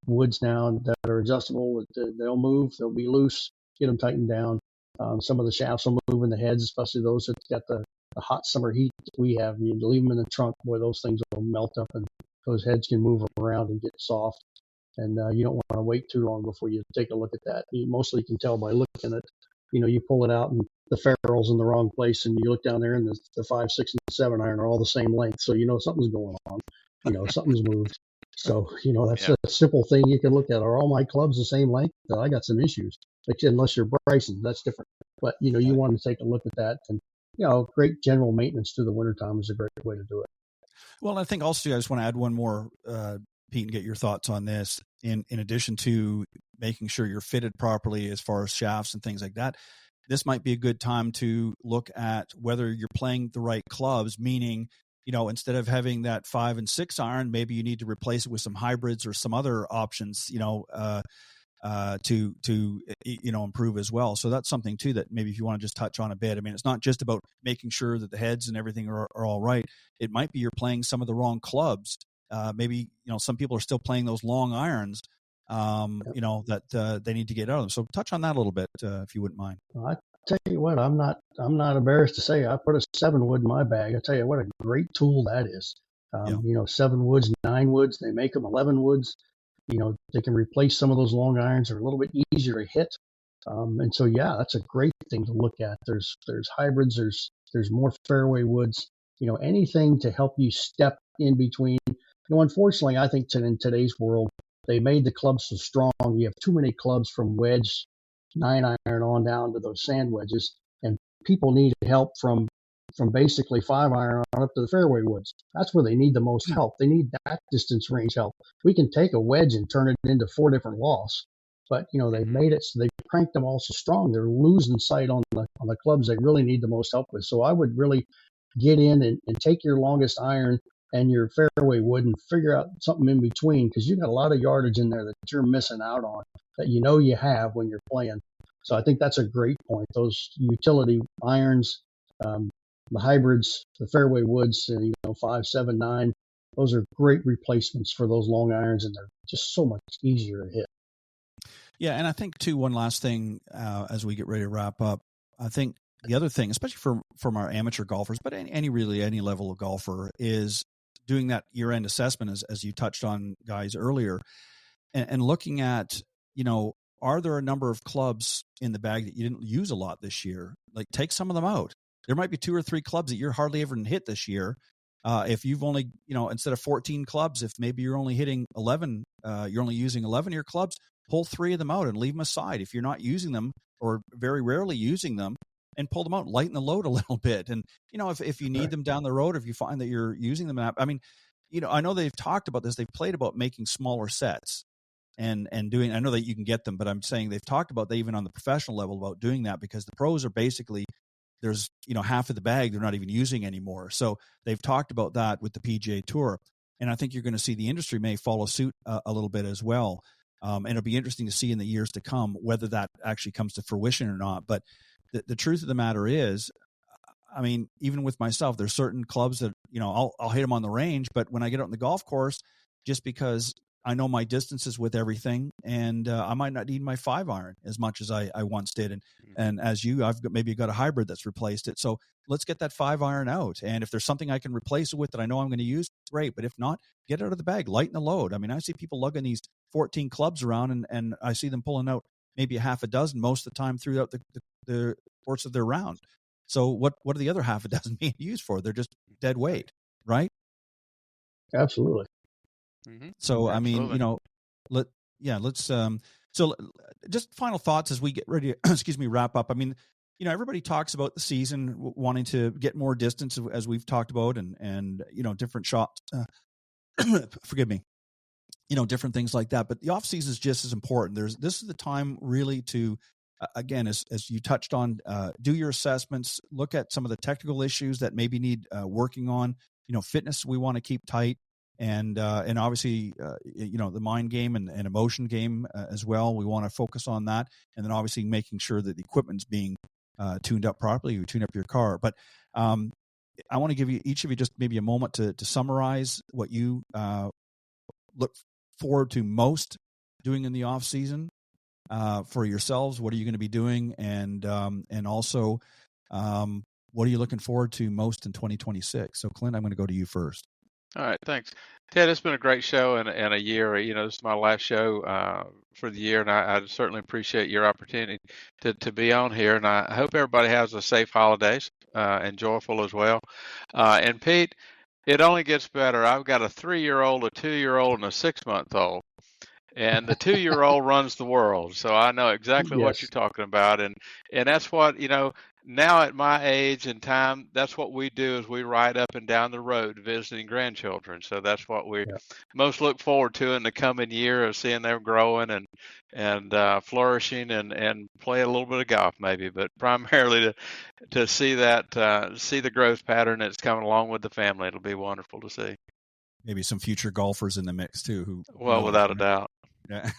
S5: woods now that are adjustable, they'll move, they'll be loose, get them tightened down. Some of the shafts will move in the heads, especially those that got the hot summer heat that we have. You leave them in the trunk, boy, those things will melt up and those heads can move around and get soft. And you don't want to wait too long before you take a look at that. You mostly can tell by looking at, you pull it out and the ferrule's in the wrong place, and you look down there and the 5, 6, and 7 iron are all the same length. So something's going on. Something's moved. So that's a simple thing you can look at. Are all my clubs the same length? No, I got some issues. Unless you're Bryson, that's different. But you want to take a look at that, and great general maintenance through the wintertime is a great way to do it.
S3: Well, I think also I just want to add one more, Pete, and get your thoughts on this. In addition to making sure you're fitted properly as far as shafts and things like that, this might be a good time to look at whether you're playing the right clubs, meaning, instead of having that 5 and 6 iron, maybe you need to replace it with some hybrids or some other options, to improve as well. So that's something too that maybe if you want to just touch on a bit. I mean, it's not just about making sure that the heads and everything are all right. It might be you're playing some of the wrong clubs. Maybe some people are still playing those long irons. That they need to get out of them. So touch on that a little bit, if you wouldn't mind.
S5: Well, I tell you what, I'm not embarrassed to say I put a 7-wood in my bag. I tell you what, a great tool that is. 7 woods, 9 woods. They make them 11 woods. They can replace some of those long irons. They're a little bit easier to hit. And so, yeah, that's a great thing to look at. There's hybrids. There's more fairway woods. Anything to help you step in between. Unfortunately, I think in today's world, they made the clubs so strong. You have too many clubs from wedge, 9-iron on down to those sand wedges, and people need help from basically 5-iron on up to the fairway woods. That's where they need the most help. They need that distance range help. We can take a wedge and turn it into 4 different loss, but they've made it so they cranked them all so strong they're losing sight on the clubs they really need the most help with. So I would really get in and take your longest iron and your fairway wood and figure out something in between, because you got a lot of yardage in there that you're missing out on that you have when you're playing. So I think that's a great point. Those utility irons, the hybrids, the fairway woods, 5, 7, 9, those are great replacements for those long irons, and they're just so much easier to hit.
S3: Yeah, and I think too, one last thing as we get ready to wrap up, I think the other thing, especially from our amateur golfers, but any level of golfer, is doing that year-end assessment, as you touched on, guys, earlier, and looking at, are there a number of clubs in the bag that you didn't use a lot this year? Like, take some of them out. There might be 2 or 3 clubs that you're hardly ever hit this year. If you've only, instead of 14 clubs, if maybe you're only hitting 11, you're only using 11 of your clubs, pull 3 of them out and leave them aside. If you're not using them or very rarely using them, and pull them out, lighten the load a little bit. And, if you need them down the road, if you find that you're using them, I mean, I know they've talked about this. They've played about making smaller sets and doing, I know that you can get them, but I'm saying they've talked about that even on the professional level about doing that, because the pros are basically, there's, half of the bag they're not even using anymore. So they've talked about that with the PGA Tour. And I think you're going to see the industry may follow suit a little bit as well. And it'll be interesting to see in the years to come whether that actually comes to fruition or not. But the truth of the matter is, I mean, even with myself, there's certain clubs that, I'll hit them on the range, but when I get out on the golf course, just because I know my distances with everything, and I might not need my 5-iron as much as I once did. And as I've maybe got a hybrid that's replaced it. So let's get that 5-iron out. And if there's something I can replace it with that I know I'm going to use, great. But if not, get it out of the bag, lighten the load. I mean, I see people lugging these 14 clubs around, and I see them pulling out maybe a half a dozen most of the time throughout the course of their round. So what are the other half a dozen being used for? They're just dead weight, right?
S5: Absolutely.
S3: Mm-hmm. So, absolutely. I mean, let's, so just final thoughts as we get ready to, wrap up. I mean, everybody talks about the season wanting to get more distance, as we've talked about, and different shots, forgive me, different things like that. But the off season is just as important. This is the time really to, again, as you touched on, do your assessments, look at some of the technical issues that maybe need working on. Fitness we want to keep tight, and obviously the mind game and emotion game as well. We want to focus on that, and then obviously making sure that the equipment's being tuned up properly. You tune up your car, but I want to give each of you just maybe a moment to summarize what you look forward to most doing in the off season for yourselves. What are you going to be doing, and also what are you looking forward to most in 2026? So, Clint, I'm going to go to you first.
S4: All right, thanks, Ted. It's been a great show and a year. This is my last show for the year, and I certainly appreciate your opportunity to be on here. And I hope everybody has a safe holidays and joyful as well. And Pete, it only gets better. I've got a 3-year-old, a 2-year-old, and a 6-month-old. And the 2-year-old runs the world, so I know exactly what you're talking about. And that's what, now at my age and time, that's what we do, is we ride up and down the road visiting grandchildren. So that's what we most look forward to in the coming year, of seeing them growing and flourishing and play a little bit of golf maybe, but primarily to see that, see the growth pattern that's coming along with the family. It'll be wonderful to see.
S3: Maybe some future golfers in the mix too.
S4: Without a doubt.
S3: Yeah.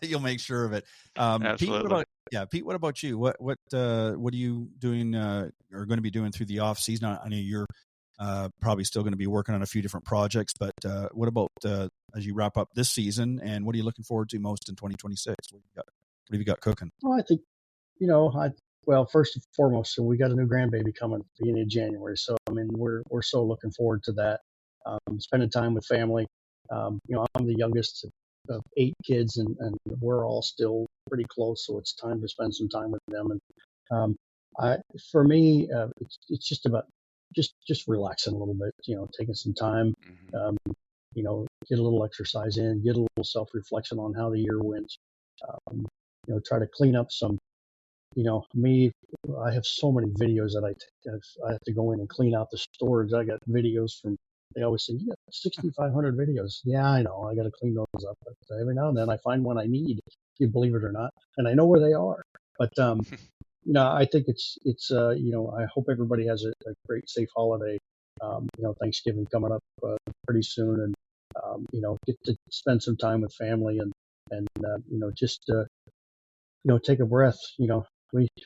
S3: You'll make sure of it.
S4: Absolutely.
S3: Pete, what about you? What are you doing or going to be doing through the off season? I know you're probably still going to be working on a few different projects, but what about as you wrap up this season, and what are you looking forward to most in 2026? What have you got cooking?
S5: Well, I think, well, first and foremost, so we got a new grandbaby coming at the beginning of January. So, I mean, we're so looking forward to that. Spending time with family. I'm the youngest of 8 kids, and we're all still pretty close. So it's time to spend some time with them. And for me, it's just about just relaxing a little bit. Taking some time. Get a little exercise in, get a little self-reflection on how the year went. Try to clean up some. I have so many videos that I have to go in and clean out the storage. I got videos from. They always say, you got 6,500 videos. Yeah, I know. I got to clean those up. But every now and then I find one I need, if you believe it or not, and I know where they are. But I think it's I hope everybody has a great, safe holiday. Thanksgiving coming up pretty soon, and get to spend some time with family and just take a breath.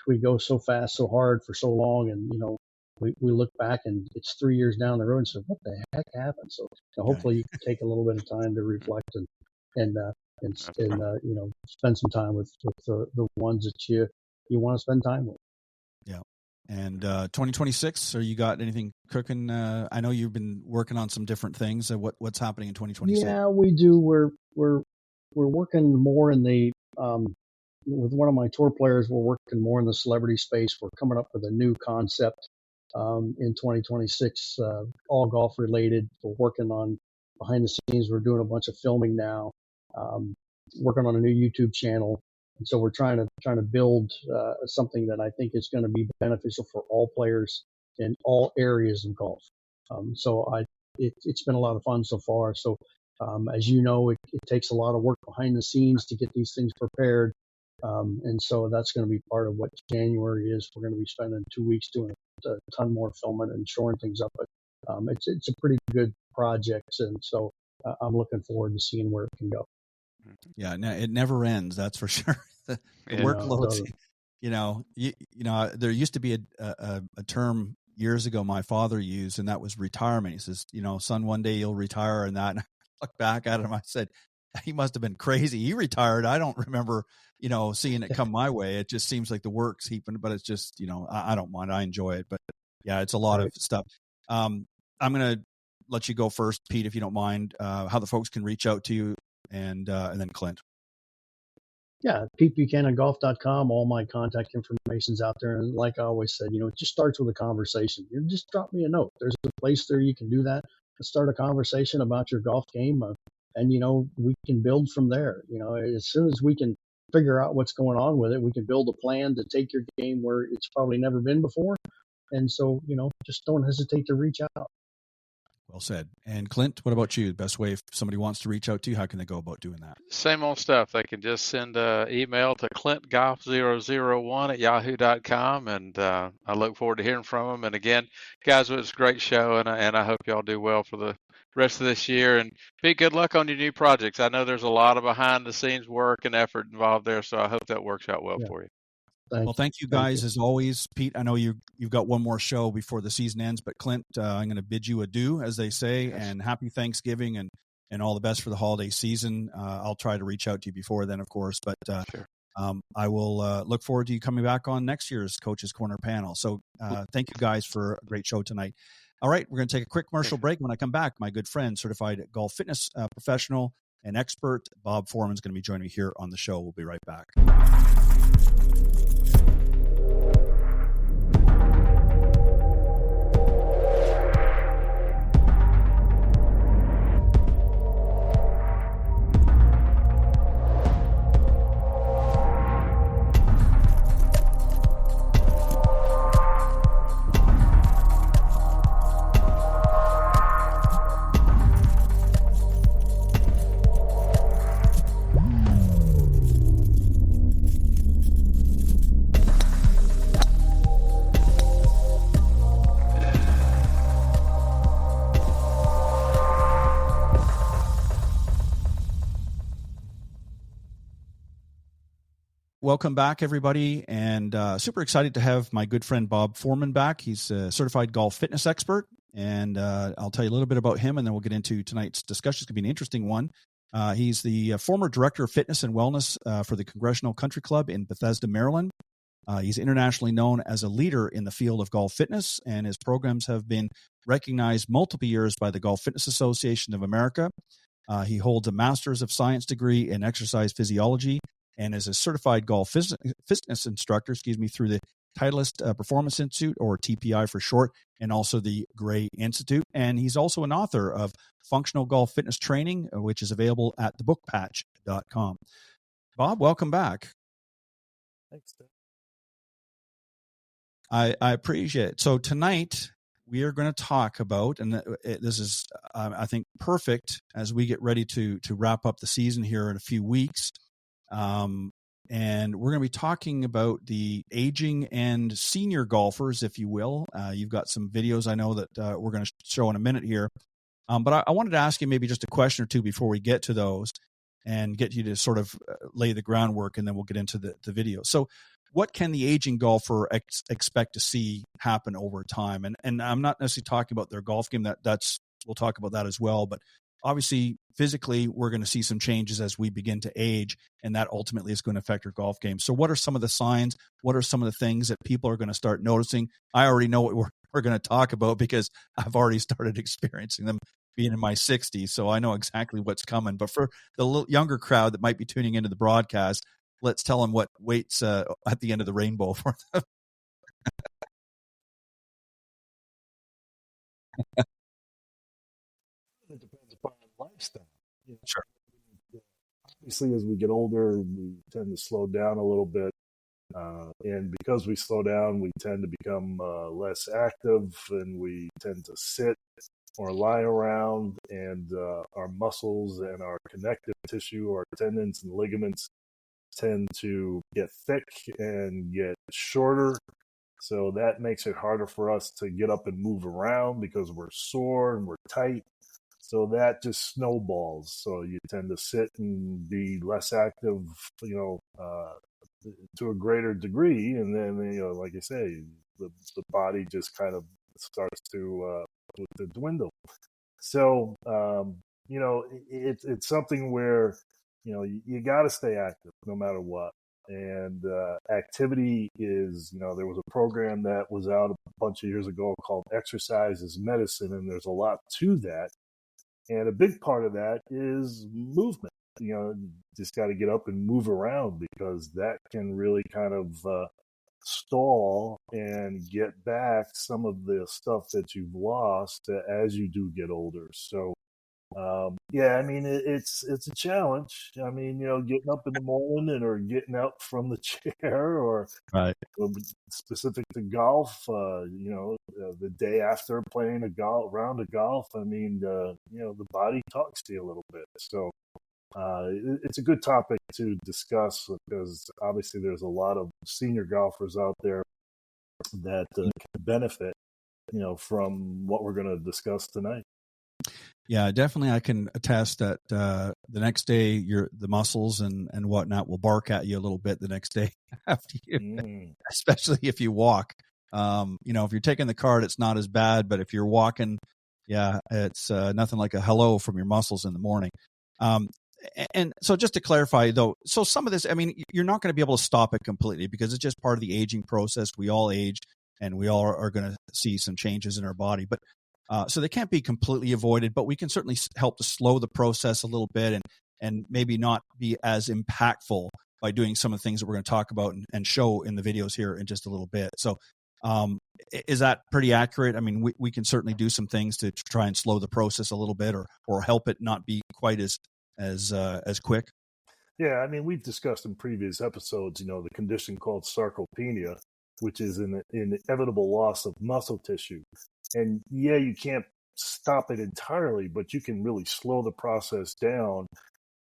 S5: We go so fast, so hard for so long, and we look back and it's 3 years down the road and say, what the heck happened? So hopefully you can take a little bit of time to reflect and spend some time with the ones that you want to spend time with.
S3: Yeah. And 2026, or you got anything cooking? I know you've been working on some different things. What's happening in 2026?
S5: Yeah, we do. We're working more in the with one of my tour players. We're working more in the celebrity space. We're coming up with a new concept in 2026, all golf related. We're working on behind the scenes. We're doing a bunch of filming now, working on a new YouTube channel. And so we're trying to build something that I think is going to be beneficial for all players in all areas of golf. It's been a lot of fun so far. So as you know, it takes a lot of work behind the scenes to get these things prepared. And so that's going to be part of what January is. We're going to be spending 2 weeks doing a ton more filming and shoring things up. But it's a pretty good project, and so I'm looking forward to seeing where it can go.
S3: Yeah, it never ends. That's for sure. The workloads. There used to be a term years ago my father used, and that was retirement. He says, son, one day you'll retire, and that. And I looked back at him. I said, he must have been crazy. He retired. I don't remember, seeing it come my way. It just seems like the work's heaping, but it's just, I don't mind. I enjoy it. But yeah, it's a lot of stuff. I'm going to let you go first, Pete, if you don't mind, how the folks can reach out to you, and then Clint.
S5: Yeah, PeteBuchananGolf.com. All my contact information's out there. And like I always said, it just starts with a conversation. Just drop me a note. There's a place there you can do that. Start a conversation about your golf game. And, we can build from there. As soon as we can figure out what's going on with it, we can build a plan to take your game where it's probably never been before. And so, just don't hesitate to reach out.
S3: Well said. And Clint, what about you? The best way if somebody wants to reach out to you, how can they go about doing that?
S4: Same old stuff. They can just send an email to clintgolf001@yahoo.com, and I look forward to hearing from them. And again, guys, it was a great show, and I hope y'all do well for the rest of this year. And Pete, good luck on your new projects. I know there's a lot of behind-the-scenes work and effort involved there, so I hope that works out well for you.
S3: Thank you guys as always. Pete, I know you've got one more show before the season ends, but Clint, I'm going to bid you adieu, as they say, and happy Thanksgiving and all the best for the holiday season. I'll try to reach out to you before then, of course, but
S4: sure.
S3: I will look forward to you coming back on next year's Coach's Corner panel. So thank you guys for a great show tonight. All right, we're going to take a quick commercial break. When I come back, my good friend, certified golf fitness professional and expert, Bob Forman, is going to be joining me here on the show. We'll be right back. Welcome back, everybody, and super excited to have my good friend Bob Forman back. He's a certified golf fitness expert, and I'll tell you a little bit about him, and then we'll get into tonight's discussion. It's going to be an interesting one. He's the former director of fitness and wellness for the Congressional Country Club in Bethesda, Maryland. He's internationally known as a leader in the field of golf fitness, and his programs have been recognized multiple years by the Golf Fitness Association of America. He holds a Master's of Science degree in exercise physiology and is a certified golf fitness instructor, through the Titleist Performance Institute, or TPI for short, and also the Gray Institute. And he's also an author of Functional Golf Fitness Training, which is available at thebookpatch.com. Bob, welcome back.
S6: Thanks, Tim.
S3: I appreciate it. So tonight we are going to talk about, and this is, I think, perfect as we get ready to wrap up the season here in a few weeks. And we're going to be talking about the aging and senior golfers, if you will. You've got some videos I know that we're going to show in a minute here. But I wanted to ask you maybe just a question or two before we get to those and get you to sort of lay the groundwork, and then we'll get into the video. So what can the aging golfer expect to see happen over time? And I'm not necessarily talking about their golf game. That's we'll talk about that as well. But obviously, physically, we're going to see some changes as we begin to age, and that ultimately is going to affect your golf game. So what are some of the signs? What are some of the things that people are going to start noticing? I already know what we're going to talk about because I've already started experiencing them being in my 60s, so I know exactly what's coming. But for the little younger crowd that might be tuning into the broadcast, let's tell them what waits at the end of the rainbow for them.
S6: It depends upon lifestyle.
S3: Sure.
S6: Obviously, as we get older, we tend to slow down a little bit. And because we slow down, we tend to become less active, and we tend to sit or lie around, and our muscles and our connective tissue, our tendons and ligaments tend to get thick and get shorter. So that makes it harder for us to get up and move around because we're sore and we're tight. So that just snowballs. So you tend to sit and be less active, to a greater degree. And then, like I say, the body just kind of starts to dwindle. So, it's something where, you got to stay active no matter what. And activity is, there was a program that was out a bunch of years ago called Exercise is Medicine, and there's a lot to that. And a big part of that is movement. Just got to get up and move around, because that can really kind of stall and get back some of the stuff that you've lost as you do get older. So, it's a challenge. Getting up in the morning or getting up from the chair, or
S3: Right.
S6: Specific to golf, the day after playing a round of golf, the body talks to you a little bit. So it's a good topic to discuss, because obviously there's a lot of senior golfers out there that can benefit, from what we're going to discuss tonight.
S3: Yeah, definitely. I can attest that the next day, the muscles and whatnot will bark at you a little bit the next day after you, especially if you walk. If you're taking the cart, it's not as bad, but if you're walking, it's nothing like a hello from your muscles in the morning. And so just to clarify, though, so some of this, you're not going to be able to stop it completely, because it's just part of the aging process. We all age, and we all are going to see some changes in our body. But so they can't be completely avoided, but we can certainly help to slow the process a little bit, and maybe not be as impactful by doing some of the things that we're going to talk about and show in the videos here in just a little bit. So is that pretty accurate? We can certainly do some things to try and slow the process a little bit, or help it not be quite as quick.
S6: Yeah, we've discussed in previous episodes, the condition called sarcopenia, which is an inevitable loss of muscle tissue. And you can't stop it entirely, but you can really slow the process down,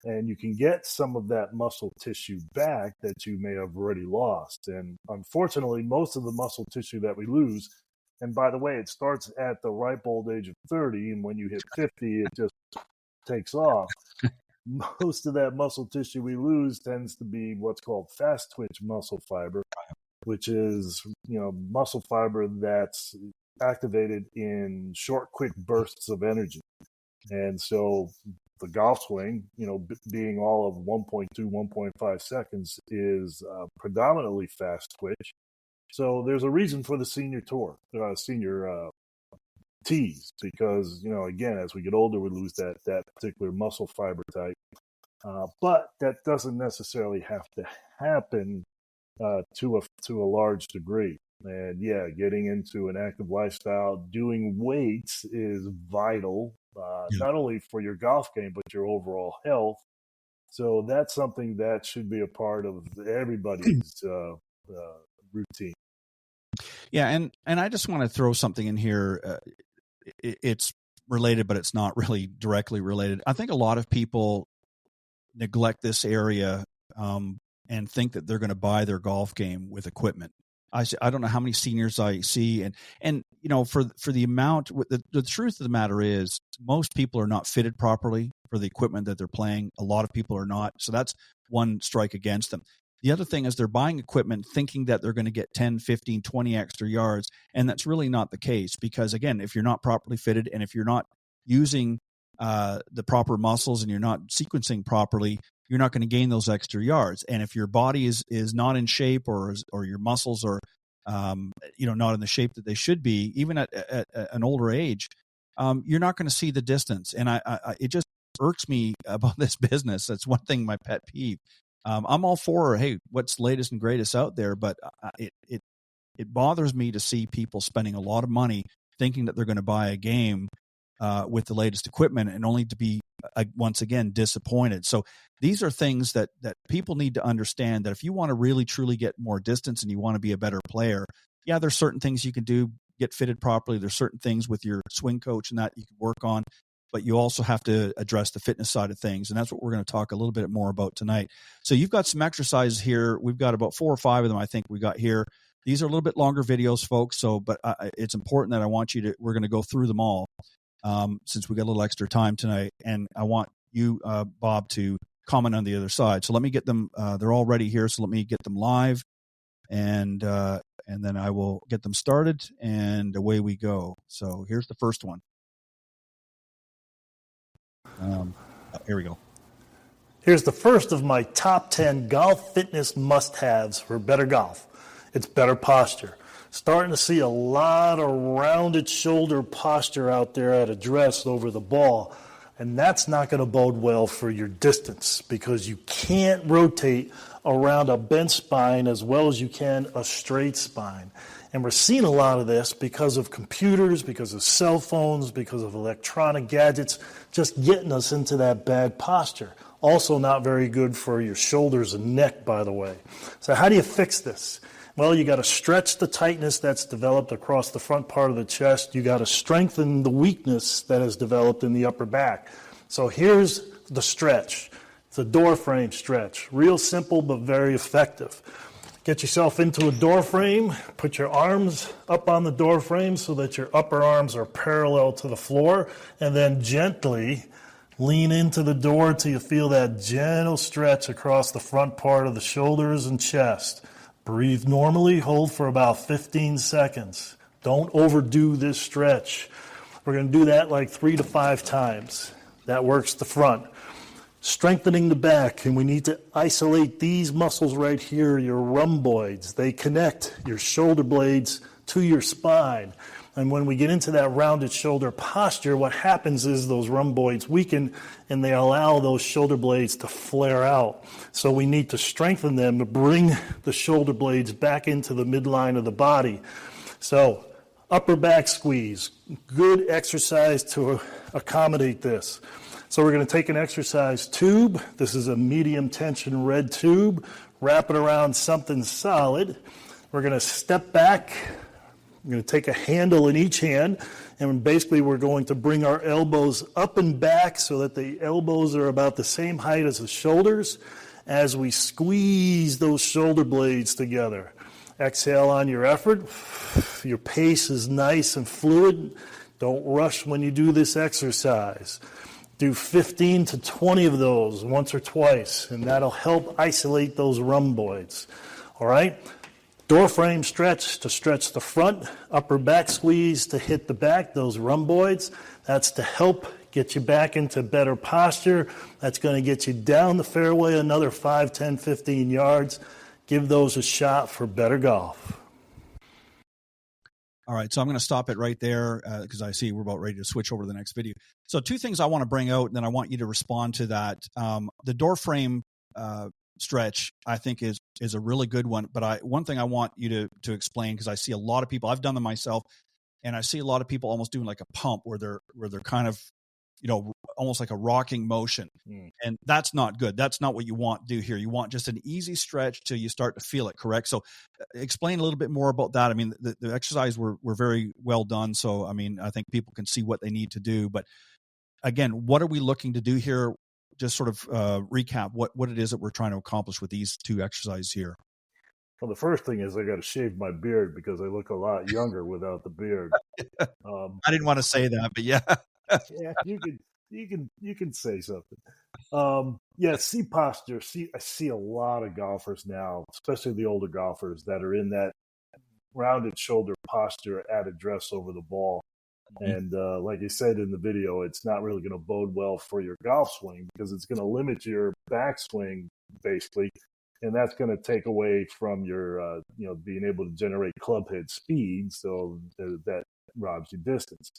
S6: and you can get some of that muscle tissue back that you may have already lost. And unfortunately, most of the muscle tissue that we lose, and by the way, it starts at the ripe old age of 30, and when you hit 50, it just takes off. most of that muscle tissue we lose tends to be what's called fast twitch muscle fiber, which is, muscle fiber that's activated in short, quick bursts of energy. And so the golf swing, being all of 1.2, 1.5 seconds is predominantly fast twitch. So there's a reason for the senior tour, senior tees, because, again, as we get older, we lose that particular muscle fiber type. But that doesn't necessarily have to happen to a large degree. And yeah, getting into an active lifestyle, doing weights is vital, not only for your golf game, but your overall health. So that's something that should be a part of everybody's routine.
S3: Yeah, and I just want to throw something in here. It's related, but it's not really directly related. I think a lot of people neglect this area and think that they're going to buy their golf game with equipment. I don't know how many seniors I see, and for the amount, the truth of the matter is most people are not fitted properly for the equipment that they're playing. A lot of people are not, so that's one strike against them. The other thing is they're buying equipment thinking that they're going to get 10, 15, 20 extra yards, and that's really not the case, because again, if you're not properly fitted and if you're not using the proper muscles and you're not sequencing properly, you're not going to gain those extra yards. And if your body is not in shape or your muscles are not in the shape that they should be, even at an older age, you're not going to see the distance. And it just irks me about this business. That's one thing, my pet peeve. I'm all for, hey, what's latest and greatest out there, but it bothers me to see people spending a lot of money thinking that they're going to buy a game with the latest equipment and only to be once again disappointed. So these are things that people need to understand, that if you want to really truly get more distance and you want to be a better player, yeah, there's certain things you can do, get fitted properly. There's certain things with your swing coach and that you can work on, but you also have to address the fitness side of things. And that's what we're going to talk a little bit more about tonight. So you've got some exercises here. We've got about 4 or 5 of them, I think we got here. These are a little bit longer videos, folks. So, but it's important that we're going to go through them all since we got a little extra time tonight. And I want you, Bob, to comment on the other side. So let me get them. They're all ready here. So let me get them live, and then I will get them started, and away we go. So here's the first one. Here we go.
S7: Here's the first of my top 10 golf fitness must-haves for better golf. It's better posture. Starting to see a lot of rounded shoulder posture out there at address over the ball, and that's not going to bode well for your distance, because you can't rotate around a bent spine as well as you can a straight spine. And we're seeing a lot of this because of computers, because of cell phones, because of electronic gadgets, just getting us into that bad posture. Also not very good for your shoulders and neck, by the way. So how do you fix this? Well, you got to stretch the tightness that's developed across the front part of the chest. You got to strengthen the weakness that has developed in the upper back. So here's the stretch. It's a door frame stretch. Real simple, but very effective. Get yourself into a door frame, put your arms up on the door frame so that your upper arms are parallel to the floor, and then gently lean into the door till you feel that gentle stretch across the front part of the shoulders and chest. Breathe normally, hold for about 15 seconds. Don't overdo this stretch. We're going to do that like 3 to 5 times. That works the front. Strengthening the back, and we need to isolate these muscles right here, your rhomboids. They connect your shoulder blades to your spine. And when we get into that rounded shoulder posture, what happens is those rhomboids weaken and they allow those shoulder blades to flare out. So we need to strengthen them to bring the shoulder blades back into the midline of the body. So upper back squeeze, good exercise to accommodate this. So we're going to take an exercise tube. This is a medium tension red tube. Wrap it around something solid. We're going to step back. We're going to take a handle in each hand, and basically we're going to bring our elbows up and back so that the elbows are about the same height as the shoulders as we squeeze those shoulder blades together. Exhale on your effort. Your pace is nice and fluid. Don't rush when you do this exercise. Do 15 to 20 of those once or twice, and that'll help isolate those rhomboids. All right? Door frame stretch to stretch the front, upper back squeeze to hit the back, those rhomboids. That's to help get you back into better posture. That's going to get you down the fairway another 5, 10, 15 yards. Give those a shot for better golf.
S3: All right, so I'm going to stop it right there because I see we're about ready to switch over to the next video. So 2 things I want to bring out, and then I want you to respond to that. The door frame stretch, I think, is a really good one. But one thing I want you to explain, because I see a lot of people, I've done them myself, and I see a lot of people almost doing like a pump where they're kind of, almost like a rocking motion. And that's not good. That's not what you want to do here. You want just an easy stretch till you start to feel it, correct? So explain a little bit more about that. I mean, the exercise were very well done. So, I mean, I think people can see what they need to do. But again, what are we looking to do here? Just sort of recap what it is that we're trying to accomplish with these 2 exercises here.
S6: Well, the first thing is I got to shave my beard because I look a lot younger without the beard.
S3: I didn't want to say that, but yeah.
S6: Yeah, you can say something. See posture. I see a lot of golfers now, especially the older golfers, that are in that rounded shoulder posture at address over the ball. And like you said in the video, it's not really going to bode well for your golf swing because it's going to limit your backswing basically, and that's going to take away from your being able to generate club head speed. So that robs you distance.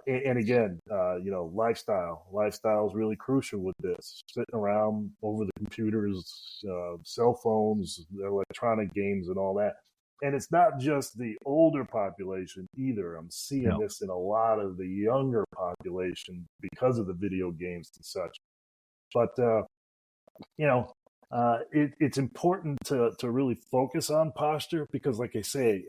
S6: And again, lifestyle is really crucial with this. Sitting around over the computers, cell phones, electronic games, and all that. And it's not just the older population either. I'm seeing this in a lot of the younger population because of the video games and such. But it's important to really focus on posture because, like I say,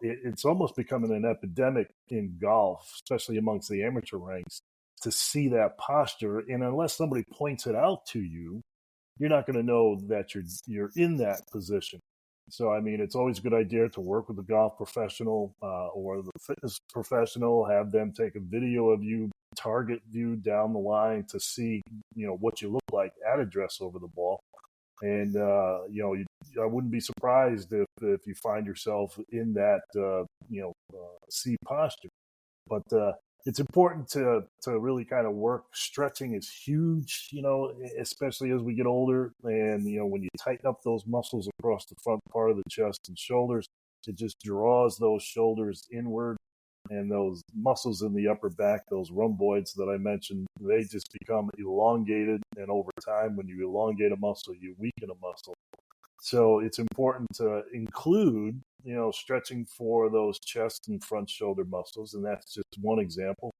S6: it's almost becoming an epidemic in golf, especially amongst the amateur ranks, to see that posture. And unless somebody points it out to you, you're not going to know that you're in that position. So, I mean, it's always a good idea to work with a golf professional or the fitness professional, have them take a video of you, target view down the line to see, what you look like at address over the ball. And, I wouldn't be surprised if you find yourself in that, C posture. But it's important to really kind of work. Stretching is huge, especially as we get older. And, when you tighten up those muscles across the front part of the chest and shoulders, it just draws those shoulders inward. And those muscles in the upper back, those rhomboids that I mentioned, they just become elongated. And over time, when you elongate a muscle, you weaken a muscle. So it's important to include, stretching for those chest and front shoulder muscles. And that's just one example.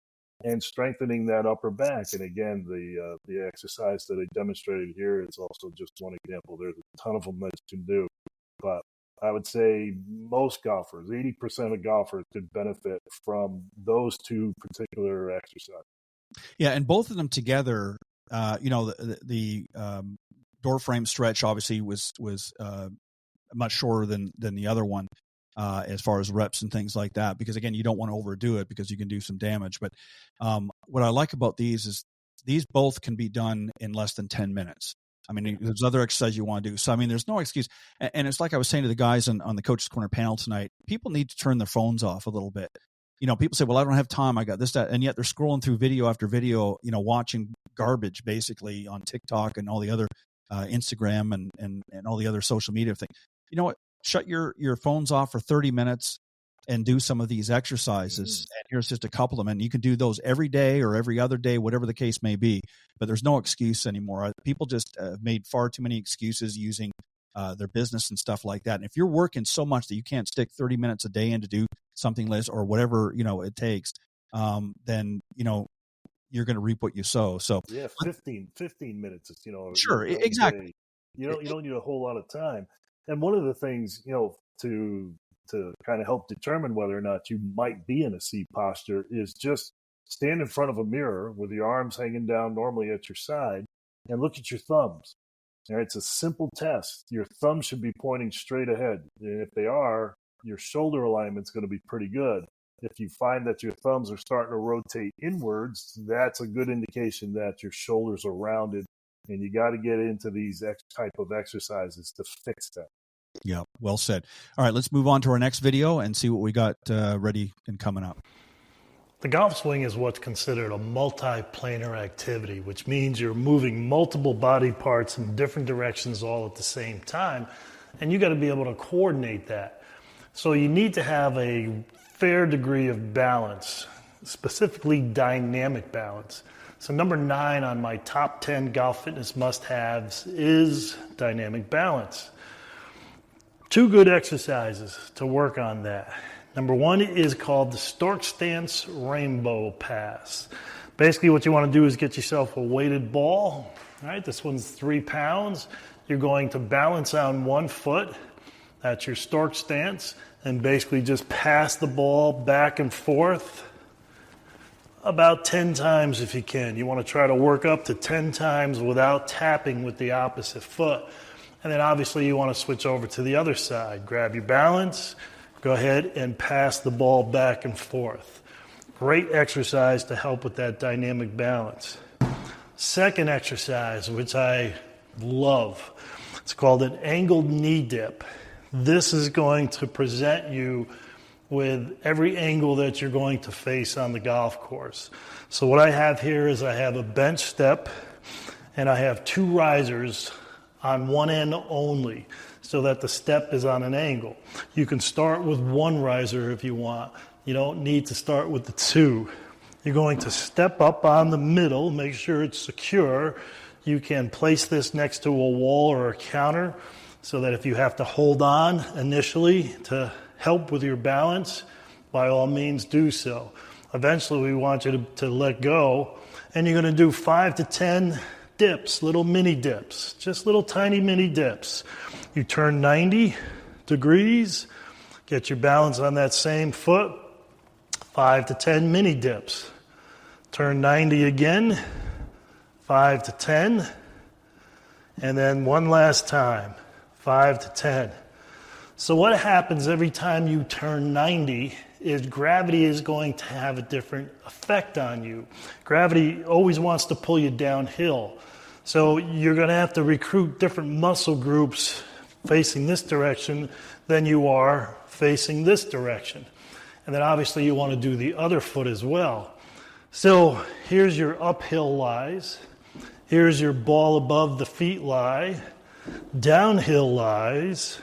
S6: And strengthening that upper back. And again, the exercise that I demonstrated here is also just one example. There's a ton of them that you can do. But I would say most golfers, 80% of golfers, could benefit from those 2 particular exercises.
S3: Yeah, and both of them together, the door frame stretch obviously was much shorter than the other one as far as reps and things like that. Because again, you don't want to overdo it because you can do some damage. But what I like about these is these both can be done in less than 10 minutes. I mean, there's other exercise you want to do. So, I mean, there's no excuse. And it's like I was saying to the guys on the Coach's Corner panel tonight, people need to turn their phones off a little bit. People say, well, I don't have time. I got this, that. And yet they're scrolling through video after video, watching garbage basically on TikTok and all the other Instagram and all the other social media things. You know what? Shut your phones off for 30 minutes and do some of these exercises. And here's just a couple of them. And you can do those every day or every other day, whatever the case may be. But there's no excuse anymore. People just made far too many excuses using their business and stuff like that. And if you're working so much that you can't stick 30 minutes a day in to do something less or whatever, it takes, then, you're going to reap what you sow. So
S6: yeah, 15 minutes is,
S3: sure, exactly.
S6: You don't need a whole lot of time. And one of the things, to kind of help determine whether or not you might be in a C posture is just stand in front of a mirror with your arms hanging down normally at your side and look at your thumbs. All right, it's a simple test. Your thumbs should be pointing straight ahead. And if they are, your shoulder alignment's going to be pretty good. If you find that your thumbs are starting to rotate inwards, that's a good indication that your shoulders are rounded, and you got to get into these type of exercises to fix that.
S3: Yeah, well said. All right, let's move on to our next video and see what we got ready and coming up.
S7: The golf swing is what's considered a multi-planar activity, which means you're moving multiple body parts in different directions all at the same time, and you got to be able to coordinate that. So you need to have a fair degree of balance, specifically dynamic balance. So number 9 on my top 10 golf fitness must-haves is dynamic balance. 2 good exercises to work on that. Number 1 is called the Stork Stance Rainbow Pass. Basically what you want to do is get yourself a weighted ball. All right, this one's 3 pounds. You're going to balance on one foot. That's your stork stance. And basically just pass the ball back and forth about 10 times if you can. You want to try to work up to 10 times without tapping with the opposite foot. And then obviously you want to switch over to the other side. Grab your balance. Go ahead and pass the ball back and forth. Great exercise to help with that dynamic balance. Second exercise, which I love, it's called an angled knee dip. This is going to present you with every angle that you're going to face on the golf course. So what I have here is I have a bench step and I have 2 risers on one end only, so that the step is on an angle. You can start with 1 riser if you want. You don't need to start with the 2. You're going to step up on the middle, make sure it's secure. You can place this next to a wall or a counter so that if you have to hold on initially to help with your balance, by all means do so. Eventually we want you to let go, and you're going to do 5 to 10 dips, little mini dips, just little tiny mini dips. You turn 90 degrees, get your balance on that same foot, 5 to 10 mini dips. Turn 90 again, 5 to 10, and then one last time, 5 to 10. So what happens every time you turn 90 is gravity is going to have a different effect on you. Gravity always wants to pull you downhill. So you're going to have to recruit different muscle groups facing this direction than you are facing this direction. And then obviously you want to do the other foot as well. So here's your uphill lies. Here's your ball above the feet lie. Downhill lies.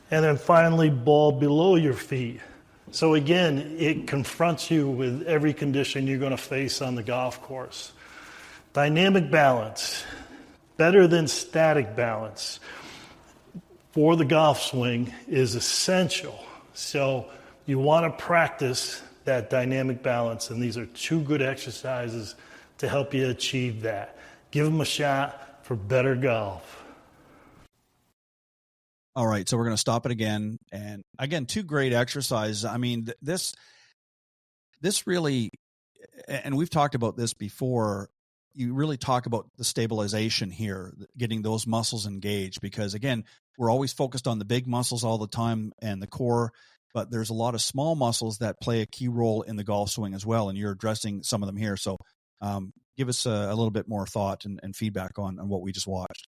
S7: And then finally ball below your feet. So again, it confronts you with every condition you're going to face on the golf course. Dynamic balance, better than static balance, for the golf swing is essential. So you want to practice that dynamic balance, and these are 2 good exercises to help you achieve that. Give them a shot for better golf.
S3: All right, so we're going to stop it again. And again, 2 great exercises. I mean, this really, and we've talked about this before, you really talk about the stabilization here, getting those muscles engaged, because again, we're always focused on the big muscles all the time and the core, but there's a lot of small muscles that play a key role in the golf swing as well. And you're addressing some of them here. So give us a little bit more thought and feedback on what we just watched.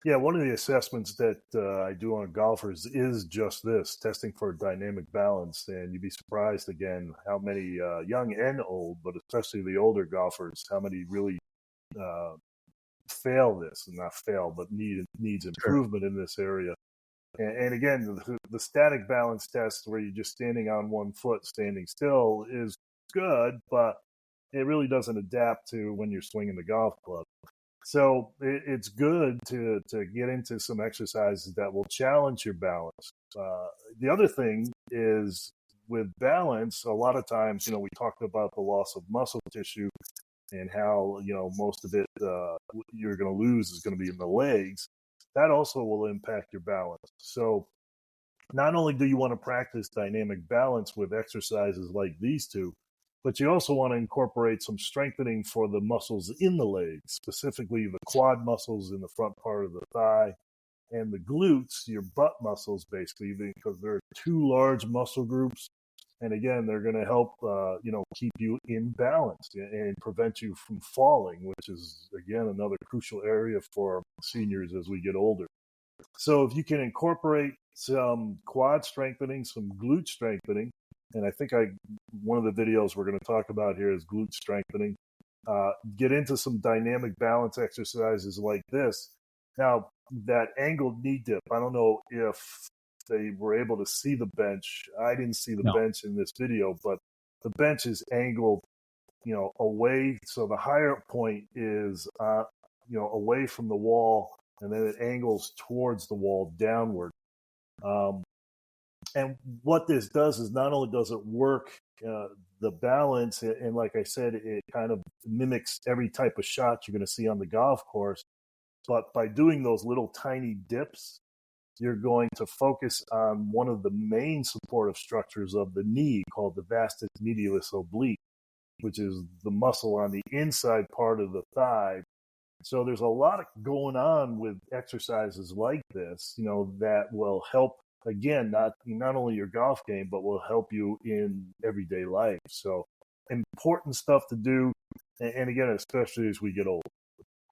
S6: Yeah, one of the assessments that I do on golfers is just this, testing for dynamic balance. And you'd be surprised, again, how many young and old, but especially the older golfers, how many really fail this, and not fail, but needs improvement in this area. And again, the static balance test where you're just standing on one foot, standing still, is good, but it really doesn't adapt to when you're swinging the golf club. So it's good to get into some exercises that will challenge your balance. The other thing is with balance, a lot of times, we talked about the loss of muscle tissue and how, most of it you're going to lose is going to be in the legs. That also will impact your balance. So not only do you want to practice dynamic balance with exercises like these 2, but you also want to incorporate some strengthening for the muscles in the legs, specifically the quad muscles in the front part of the thigh and the glutes, your butt muscles, basically, because there are 2 large muscle groups And again, they're going to help, keep you in balance and prevent you from falling, which is, again, another crucial area for seniors as we get older. So if you can incorporate some quad strengthening, some glute strengthening, and I think one of the videos we're going to talk about here is glute strengthening, get into some dynamic balance exercises like this. Now, that angled knee dip, I don't know if they were able to see the bench. I didn't see the bench in this video, but the bench is angled, away. So the higher point is, away from the wall, and then it angles towards the wall downward. And what this does is not only does it work the balance, and like I said, it kind of mimics every type of shot you're going to see on the golf course, but by doing those little tiny dips, you're going to focus on one of the main supportive structures of the knee called the vastus medialis oblique, which is the muscle on the inside part of the thigh. So there's a lot going on with exercises like this, that will help, again, not only your golf game, but will help you in everyday life. So important stuff to do. And again, especially as we get older.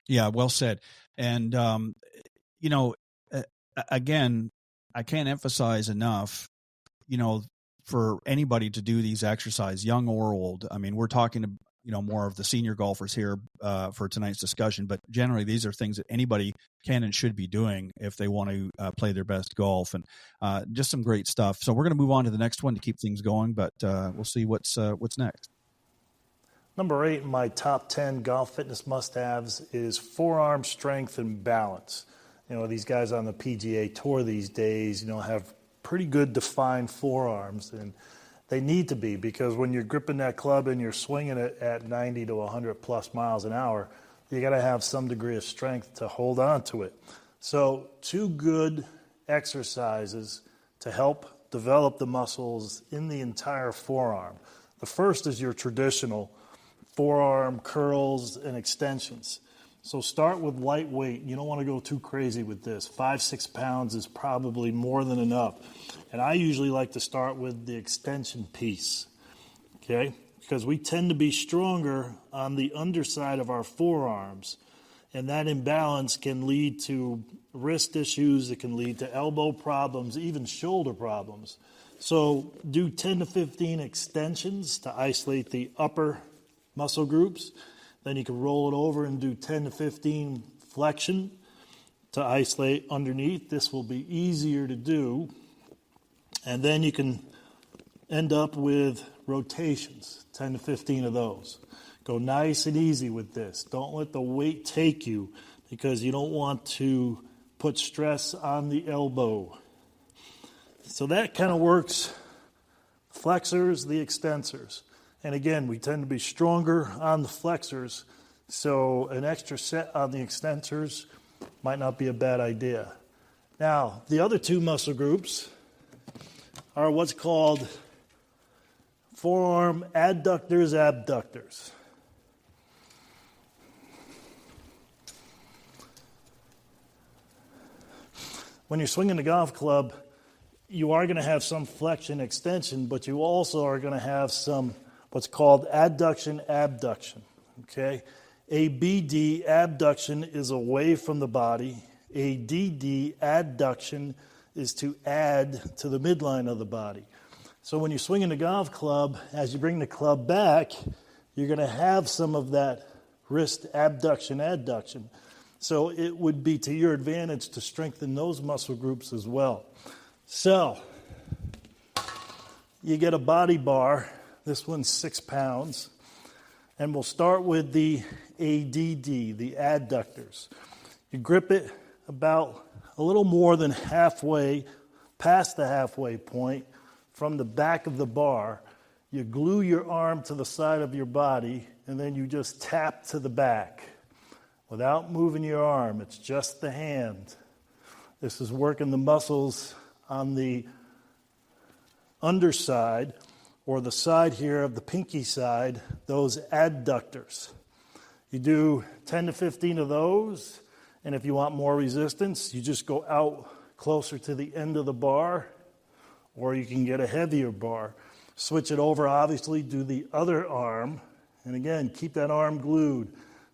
S3: Yeah, well said. And, again, I can't emphasize enough, for anybody to do these exercises, young or old. I mean, we're talking, more of the senior golfers here for tonight's discussion, but generally these are things that anybody can and should be doing if they want to play their best golf, and just some great stuff. So we're going to move on to the next one to keep things going, but we'll see what's next.
S7: Number 8 in my top 10 golf fitness must-haves is forearm strength and balance. These guys on the PGA Tour these days, have pretty good defined forearms, and they need to be, because when you're gripping that club and you're swinging it at 90 to 100 plus miles an hour, you got to have some degree of strength to hold on to it. So 2 good exercises to help develop the muscles in the entire forearm. The first is your traditional forearm curls and extensions. So start with lightweight. You don't want to go too crazy with this. 5-6 pounds is probably more than enough. And I usually like to start with the extension piece, okay? Because we tend to be stronger on the underside of our forearms, and that imbalance can lead to wrist issues. It can lead to elbow problems, even shoulder problems. So do 10 to 15 extensions to isolate the upper muscle groups. Then you can roll it over and do 10 to 15 flexion to isolate underneath. This will be easier to do. And then you can end up with rotations, 10 to 15 of those. Go nice and easy with this. Don't let the weight take you, because you don't want to put stress on the elbow. So that kind of works. Flexors, the extensors. And again, we tend to be stronger on the flexors, so an extra set on the extensors might not be a bad idea. Now, the other 2 muscle groups are what's called forearm adductors, abductors. When you're swinging the golf club, you are going to have some flexion extension, but you also are going to have some what's called adduction, abduction, okay? ABD, abduction, is away from the body. ADD, adduction, is to add to the midline of the body. So when you're swinging the golf club, as you bring the club back, you're going to have some of that wrist abduction, adduction. So it would be to your advantage to strengthen those muscle groups as well. So you get a body bar. This one's 6 pounds. And we'll start with the ADD, the adductors. You grip it about a little more than halfway, past the halfway point, from the back of the bar. You glue your arm to the side of your body, and then you just tap to the back without moving your arm. It's just the hand. This is working the muscles on the underside, or the side here of the pinky side, those adductors. You do 10 to 15 of those, and if you want more resistance, you just go out closer to the end of the bar, or you can get a heavier bar. Switch it over, obviously, do the other arm. And again, keep that arm glued.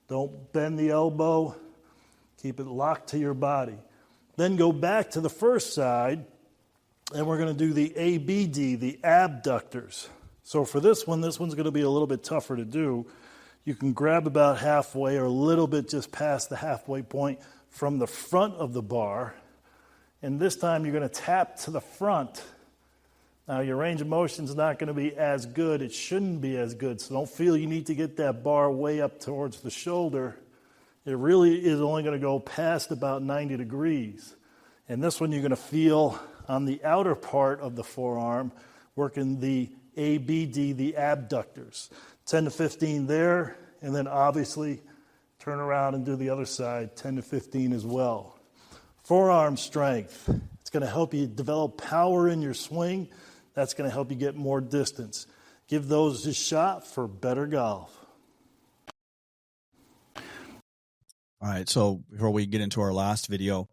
S7: Don't bend the elbow. Keep it locked to your body. Then go back to the first side, and we're going to do the ABD, the abductors. So for this one's going to be a little bit tougher to do. You can grab about halfway or a little bit just past the halfway point from the front of the bar. And this time you're going to tap to the front. Now your range of motion is not going to be as good. It shouldn't be as good. So don't feel you need to get that bar way up towards the shoulder. It really is only going to go past about 90 degrees. And this one you're going to feel on the outer part of the forearm, working the ABD, the abductors. 10 to 15 there, and then obviously turn around and do the other side, 10 to 15 as well. Forearm strength. It's going to help you develop power in your swing. That's going to help you get more distance. Give those a shot for better golf.
S3: All right, so before we get into our last video,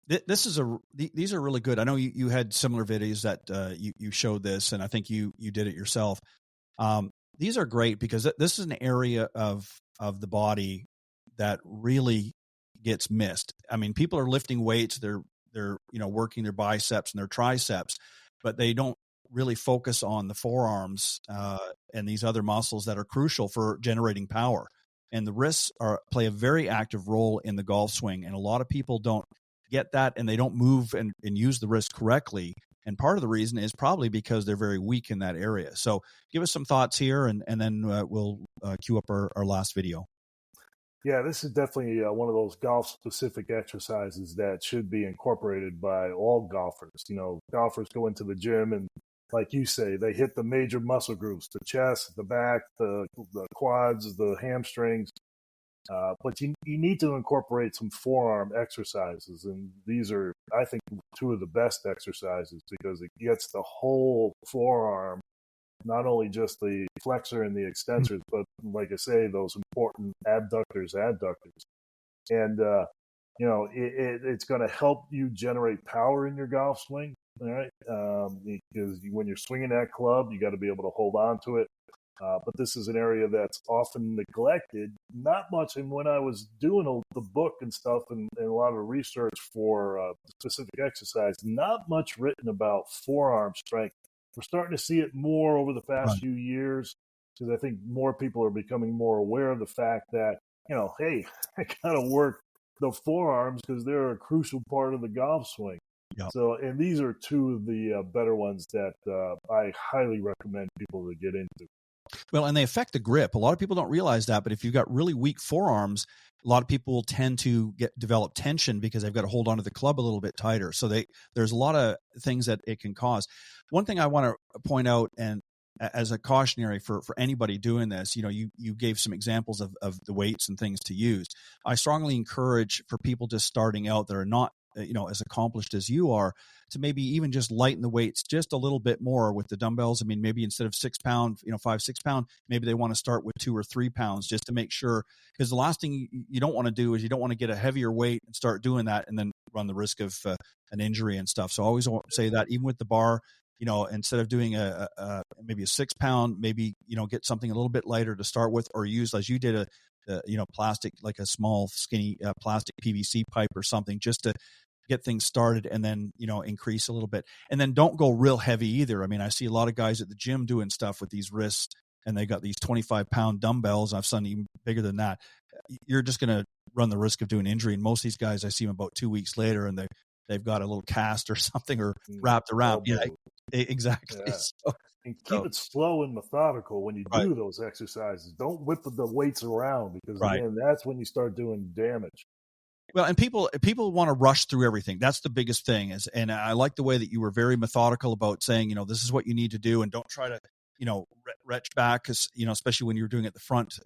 S3: these are really good. I know you had similar videos that you showed this, and I think you did it yourself. These are great because this is an area of the body that really gets missed. I mean, people are lifting weights, they're working their biceps and their triceps, but they don't really focus on the forearms and these other muscles that are crucial for generating power. And the wrists play a very active role in the golf swing, and a lot of people don't get that, and they don't move and use the wrist correctly. And part of the reason is probably because they're very weak in that area. So give us some thoughts here, and then we'll cue up our last video.
S6: Yeah, this is definitely one of those golf-specific exercises that should be incorporated by all golfers. You know, golfers go into the gym and, like you say, they hit the major muscle groups, the chest, the back, the quads, the hamstrings. But you need to incorporate some forearm exercises. And these are, I think, two of the best exercises because it gets the whole forearm, not only just the flexor and the extensors, but like I say, those important adductors. And, it's going to help you generate power in your golf swing. All right. Because when you're swinging that club, you got to be able to hold on to it. But this is an area that's often neglected, not much. And when I was doing the book and stuff and a lot of research for specific exercise, not much written about forearm strength. We're starting to see it more over the past few years because I think more people are becoming more aware of the fact that, hey, I got to work the forearms because they're a crucial part of the golf swing. Yep. So, and these are two of the better ones that I highly recommend people to get into.
S3: Well, and they affect the grip. A lot of people don't realize that, but if you've got really weak forearms, a lot of people will tend to develop tension because they've got to hold onto the club a little bit tighter. So there's a lot of things that it can cause. One thing I want to point out, and as a cautionary for anybody doing this, you gave some examples of the weights and things to use. I strongly encourage for people just starting out that are not as accomplished as you are, to maybe even just lighten the weights just a little bit more with the dumbbells. I mean, maybe instead of 6 pound, 5-6 pound, maybe they want to start with 2 or 3 pounds just to make sure, because the last thing you don't want to do is you don't want to get a heavier weight and start doing that and then run the risk of an injury and stuff. So I always say that even with the bar, instead of doing maybe a 6 pound, maybe, get something a little bit lighter to start with, or use, as you did, plastic, like a small skinny plastic PVC pipe or something, just to get things started, and then, increase a little bit. And then don't go real heavy either. I mean, I see a lot of guys at the gym doing stuff with these wrists, and they got these 25-pound dumbbells. I've seen even bigger than that. You're just going to run the risk of doing injury. And most of these guys, I see them about 2 weeks later, and they've got a little cast or something or wrapped around. Yeah, exactly.
S6: Yeah.
S3: So,
S6: and keep it slow and methodical when you do those exercises. Don't whip the weights around because, again, that's when you start doing damage.
S3: Well, and people want to rush through everything. That's the biggest thing. And I like the way that you were very methodical about saying, this is what you need to do, and don't try to, retch back, because, especially when you're doing it at the front,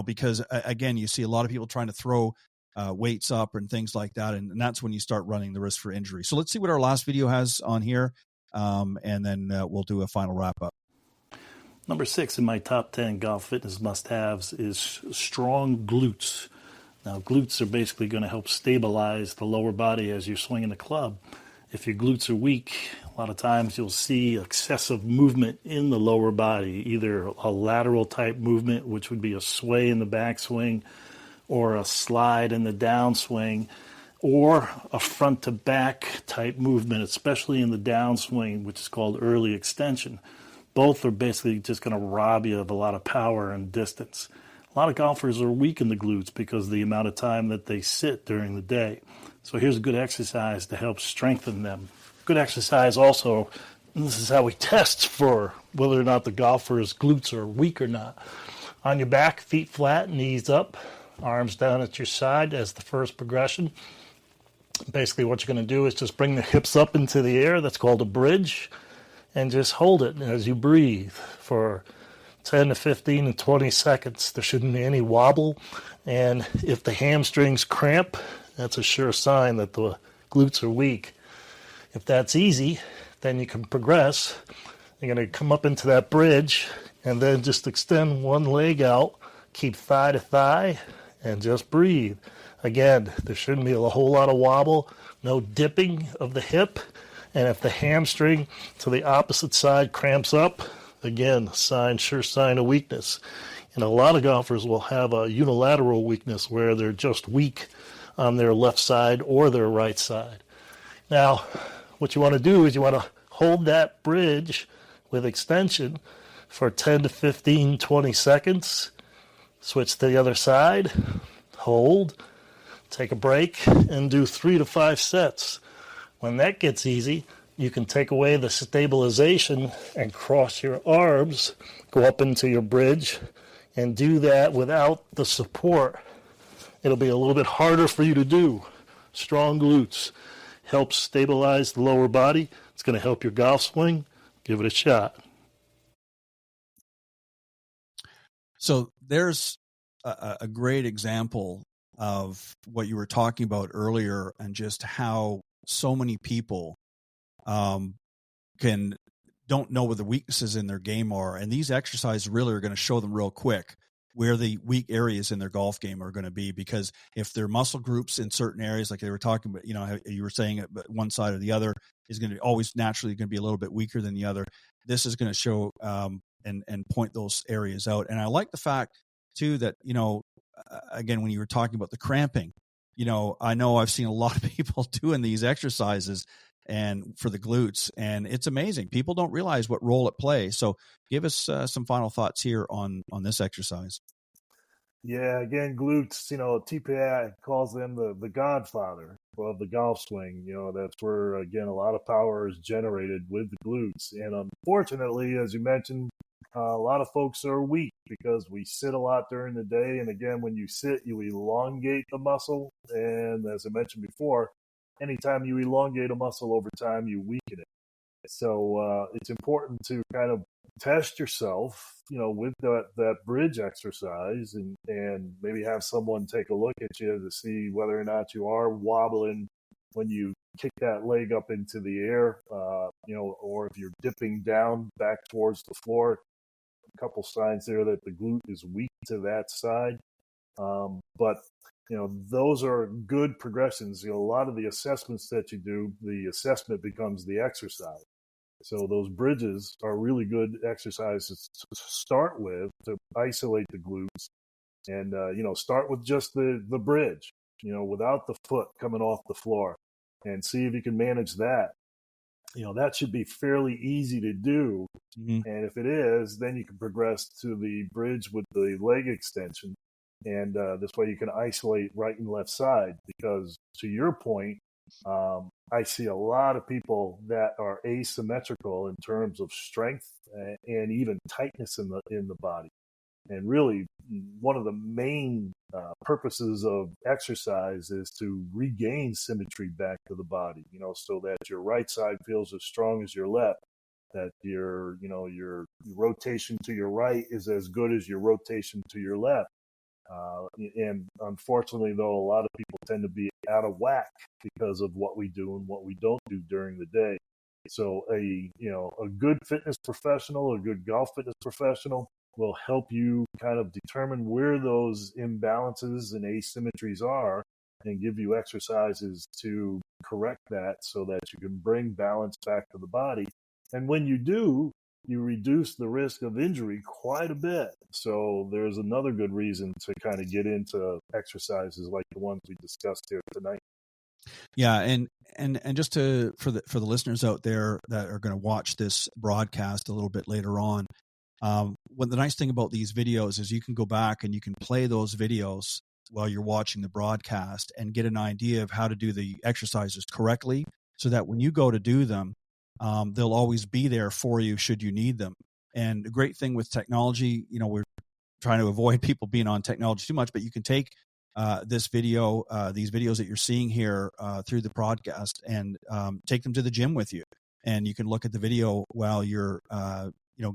S3: because again, you see a lot of people trying to throw weights up and things like that, and that's when you start running the risk for injury. So let's see what our last video has on here, and then we'll do a final wrap up.
S7: Number 6 in my top 10 golf fitness must-haves is strong glutes. Now, glutes are basically going to help stabilize the lower body as you're swinging the club. If your glutes are weak, A lot of times you'll see excessive movement in the lower body, either a lateral type movement, which would be a sway in the backswing, or a slide in the downswing, or a front to back type movement, especially in the downswing, which is called early extension. Both are basically just going to rob you of a lot of power and distance. A lot of golfers are weak in the glutes because of the amount of time that they sit during the day. So here's a good exercise to help strengthen them. Good exercise also, and this is how we test for whether or not the golfer's glutes are weak or not. On your back, feet flat, knees up, arms down at your side as the first progression. Basically what you're going to do is just bring the hips up into the air. That's called a bridge. And just hold it as you breathe for 10 to 15 and 20 seconds. There shouldn't be any wobble. And if the hamstrings cramp, that's a sure sign that the glutes are weak. If that's easy, then you can progress. You're going to come up into that bridge and then just extend one leg out, keep thigh to thigh, and just breathe. Again, there shouldn't be a whole lot of wobble, no dipping of the hip. And if the hamstring to the opposite side cramps up, again, sure sign of weakness. And a lot of golfers will have a unilateral weakness where they're just weak on their left side or their right side. Now, what you want to do is you want to hold that bridge with extension for 10 to 15, 20 seconds. Switch to the other side, hold, take a break, and do 3 to 5 sets. When that gets easy, you can take away the stabilization and cross your arms, go up into your bridge, and do that without the support. It'll be a little bit harder for you to do. Strong glutes helps stabilize the lower body. It's going to help your golf swing. Give it a shot.
S3: So there's a great example of what you were talking about earlier, and just how so many people don't know what the weaknesses in their game are, and these exercises really are going to show them real quick where the weak areas in their golf game are going to be. Because if their muscle groups in certain areas, like they were talking about, you were saying one side or the other is going to be always naturally going to be a little bit weaker than the other, this is going to show and point those areas out. And I like the fact too that, again, when you were talking about the cramping, I know I've seen a lot of people doing these exercises and for the glutes, and it's amazing. People don't realize what role it plays. So give us some final thoughts here on this exercise.
S6: Yeah, again, glutes, TPI calls them the godfather of the golf swing. That's where, again, a lot of power is generated with the glutes. And unfortunately, as you mentioned, a lot of folks are weak because we sit a lot during the day. And again, when you sit, you elongate the muscle. And as I mentioned before, anytime you elongate a muscle over time, you weaken it. So it's important to kind of test yourself, with that bridge exercise, and maybe have someone take a look at you to see whether or not you are wobbling when you kick that leg up into the air, or if you're dipping down back towards the floor. A couple signs there that the glute is weak to that side. But those are good progressions. A lot of the assessments that you do, the assessment becomes the exercise. So those bridges are really good exercises to start with to isolate the glutes, and start with just the bridge, without the foot coming off the floor, and see if you can manage that. That should be fairly easy to do. Mm-hmm. And if it is, then you can progress to the bridge with the leg extension. And this way you can isolate right and left side, because to your point, I see a lot of people that are asymmetrical in terms of strength and even tightness in the body. And really, one of the main purposes of exercise is to regain symmetry back to the body, so that your right side feels as strong as your left, that your rotation to your right is as good as your rotation to your left. And unfortunately, though, a lot of people tend to be out of whack because of what we do and what we don't do during the day. So a good fitness professional, a good golf fitness professional will help you kind of determine where those imbalances and asymmetries are, and give you exercises to correct that so that you can bring balance back to the body. And when you do, you reduce the risk of injury quite a bit. So there's another good reason to kind of get into exercises like the ones we discussed here tonight.
S3: Yeah, and just for the listeners out there that are going to watch this broadcast a little bit later on, what the nice thing about these videos is you can go back and you can play those videos while you're watching the broadcast and get an idea of how to do the exercises correctly, so that when you go to do them, they'll always be there for you should you need them. And the great thing with technology, we're trying to avoid people being on technology too much, but you can take this video, these videos that you're seeing here through the podcast, and take them to the gym with you. And you can look at the video while you're,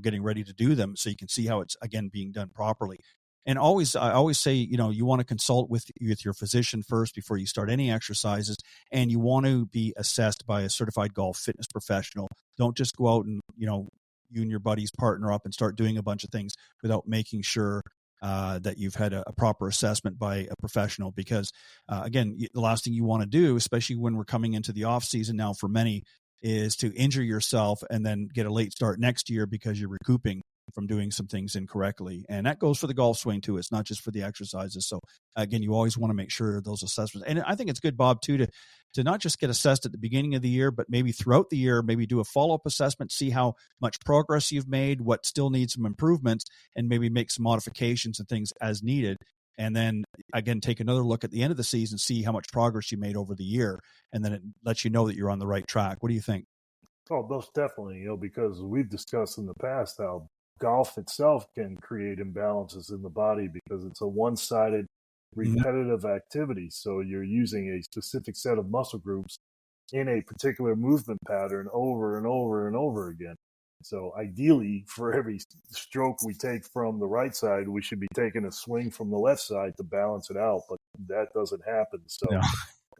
S3: getting ready to do them, so you can see how it's, again, being done properly. And I always say, you want to consult with your physician first before you start any exercises, and you want to be assessed by a certified golf fitness professional. Don't just go out and, you and your buddies partner up and start doing a bunch of things without making sure that you've had a proper assessment by a professional. Because, again, the last thing you want to do, especially when we're coming into the off season now for many, is to injure yourself and then get a late start next year because you're recouping from doing some things incorrectly. And that goes for the golf swing too. It's not just for the exercises. So again, you always want to make sure those assessments, and I think it's good, Bob, too, to not just get assessed at the beginning of the year, but maybe throughout the year, maybe do a follow-up assessment, see how much progress you've made, what still needs some improvements, and maybe make some modifications and things as needed. And then again, take another look at the end of the season, see how much progress you made over the year. And then it lets you know that you're on the right track. What do you think?
S6: Oh, most definitely, because we've discussed in the past how golf itself can create imbalances in the body because it's a one-sided repetitive activity. So you're using a specific set of muscle groups in a particular movement pattern over and over and over again. So ideally, for every stroke we take from the right side, we should be taking a swing from the left side to balance it out, but that doesn't happen. So
S3: No.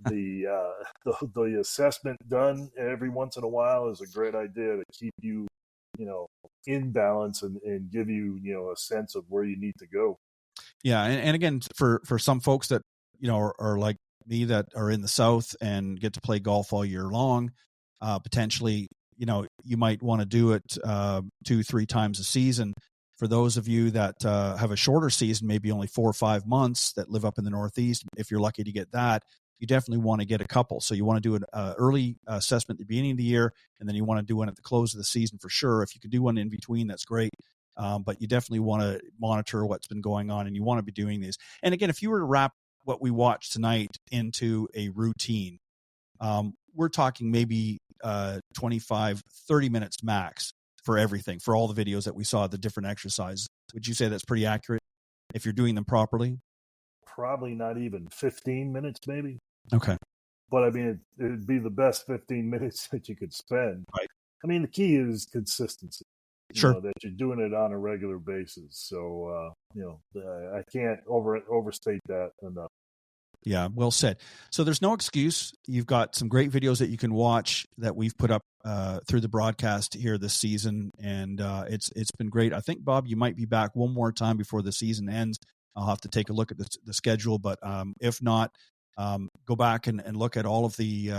S6: the assessment done every once in a while is a great idea to keep you, in balance and give you, a sense of where you need to go.
S3: Yeah. And again, for some folks that, are like me, that are in the South and get to play golf all year long, potentially, you might want to do it 2-3 times a season. For those of you that have a shorter season, maybe only 4 or 5 months, that live up in the Northeast, if you're lucky to get that, you definitely want to get a couple. So you want to do an early assessment at the beginning of the year, and then you want to do one at the close of the season for sure. If you could do one in between, that's great. But you definitely want to monitor what's been going on, and you want to be doing these. And again, if you were to wrap what we watched tonight into a routine, we're talking maybe 25, 30 minutes max for everything, for all the videos that we saw, the different exercises. Would you say that's pretty accurate if you're doing them properly?
S6: Probably not even 15 minutes, maybe.
S3: Okay.
S6: But I mean, it'd be the best 15 minutes that you could spend.
S3: Right.
S6: I mean, the key is consistency.
S3: Sure.
S6: That you're doing it on a regular basis. So, I can't overstate that enough.
S3: Yeah, well said. So there's no excuse. You've got some great videos that you can watch that we've put up through the broadcast here this season, and it's been great. I think, Bob, you might be back one more time before the season ends. I'll have to take a look at the schedule, but if not, go back and look at all of the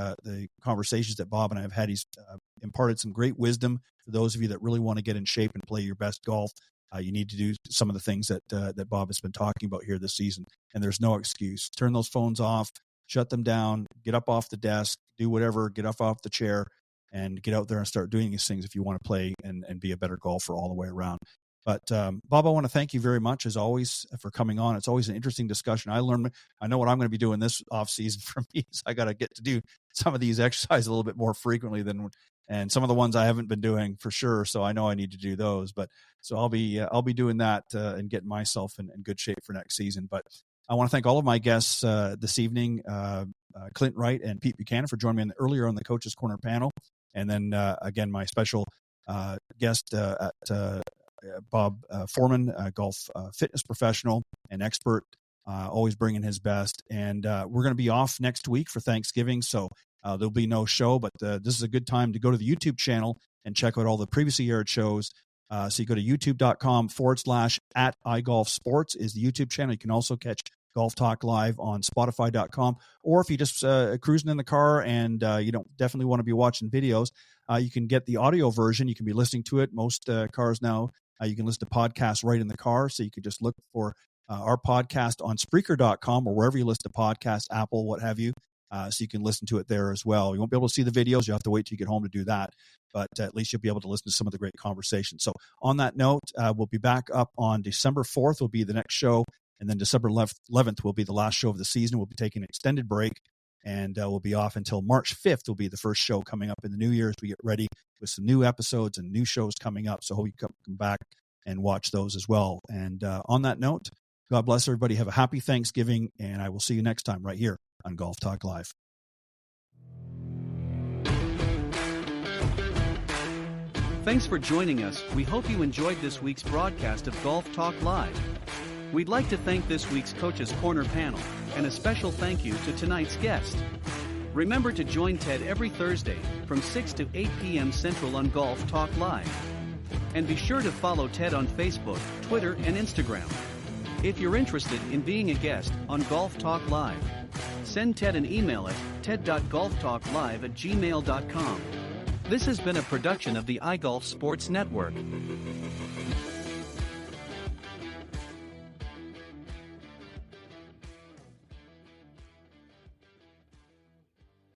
S3: conversations that Bob and I have had. He's imparted some great wisdom for those of you that really want to get in shape and play your best golf. You need to do some of the things that Bob has been talking about here this season, and there's no excuse. Turn those phones off, shut them down, get up off the desk, do whatever, get up off the chair, and get out there and start doing these things if you want to play and be a better golfer all the way around. But Bob, I want to thank you very much, as always, for coming on. It's always an interesting discussion. I know what I'm going to be doing this off season for me. So I got to get to do some of these exercises a little bit more frequently and some of the ones I haven't been doing for sure. So I know I need to do those. But so I'll be doing that and getting myself in good shape for next season. But I want to thank all of my guests this evening, Clint Wright and Pete Buchanan, for joining me earlier on the Coach's Corner panel, and then again my special guest at Bob Forman, golf fitness professional and expert, always bringing his best. And we're going to be off next week for Thanksgiving, so there'll be no show. But this is a good time to go to the YouTube channel and check out all the previously aired shows. So you go to youtube.com/@iGolfSports is the YouTube channel. You can also catch Golf Talk Live on Spotify.com. Or if you just cruising in the car and you don't definitely want to be watching videos, you can get the audio version. You can be listening to it. Most cars now, you can listen to podcasts right in the car. So you could just look for our podcast on Spreaker.com or wherever you listen to podcasts, Apple, what have you. So you can listen to it there as well. You won't be able to see the videos. You'll have to wait till you get home to do that. But at least you'll be able to listen to some of the great conversations. So on that note, we'll be back up on December 4th will be the next show. And then December 11th will be the last show of the season. We'll be taking an extended break, and we'll be off until March 5th will be the first show coming up in the new year as we get ready with some new episodes and new shows coming up. So hope you come back and watch those as well. And on that note, God bless everybody. Have a happy Thanksgiving, and I will see you next time right here on Golf Talk Live.
S1: Thanks for joining us. We hope you enjoyed this week's broadcast of Golf Talk Live. We'd like to thank this week's Coach's Corner panel, and a special thank you to tonight's guest. Remember to join Ted every Thursday from 6 to 8 p.m. Central on Golf Talk Live. And be sure to follow Ted on Facebook, Twitter, and Instagram. If you're interested in being a guest on Golf Talk Live, send Ted an email at ted.golftalklive@gmail.com. This has been a production of the iGolf Sports Network.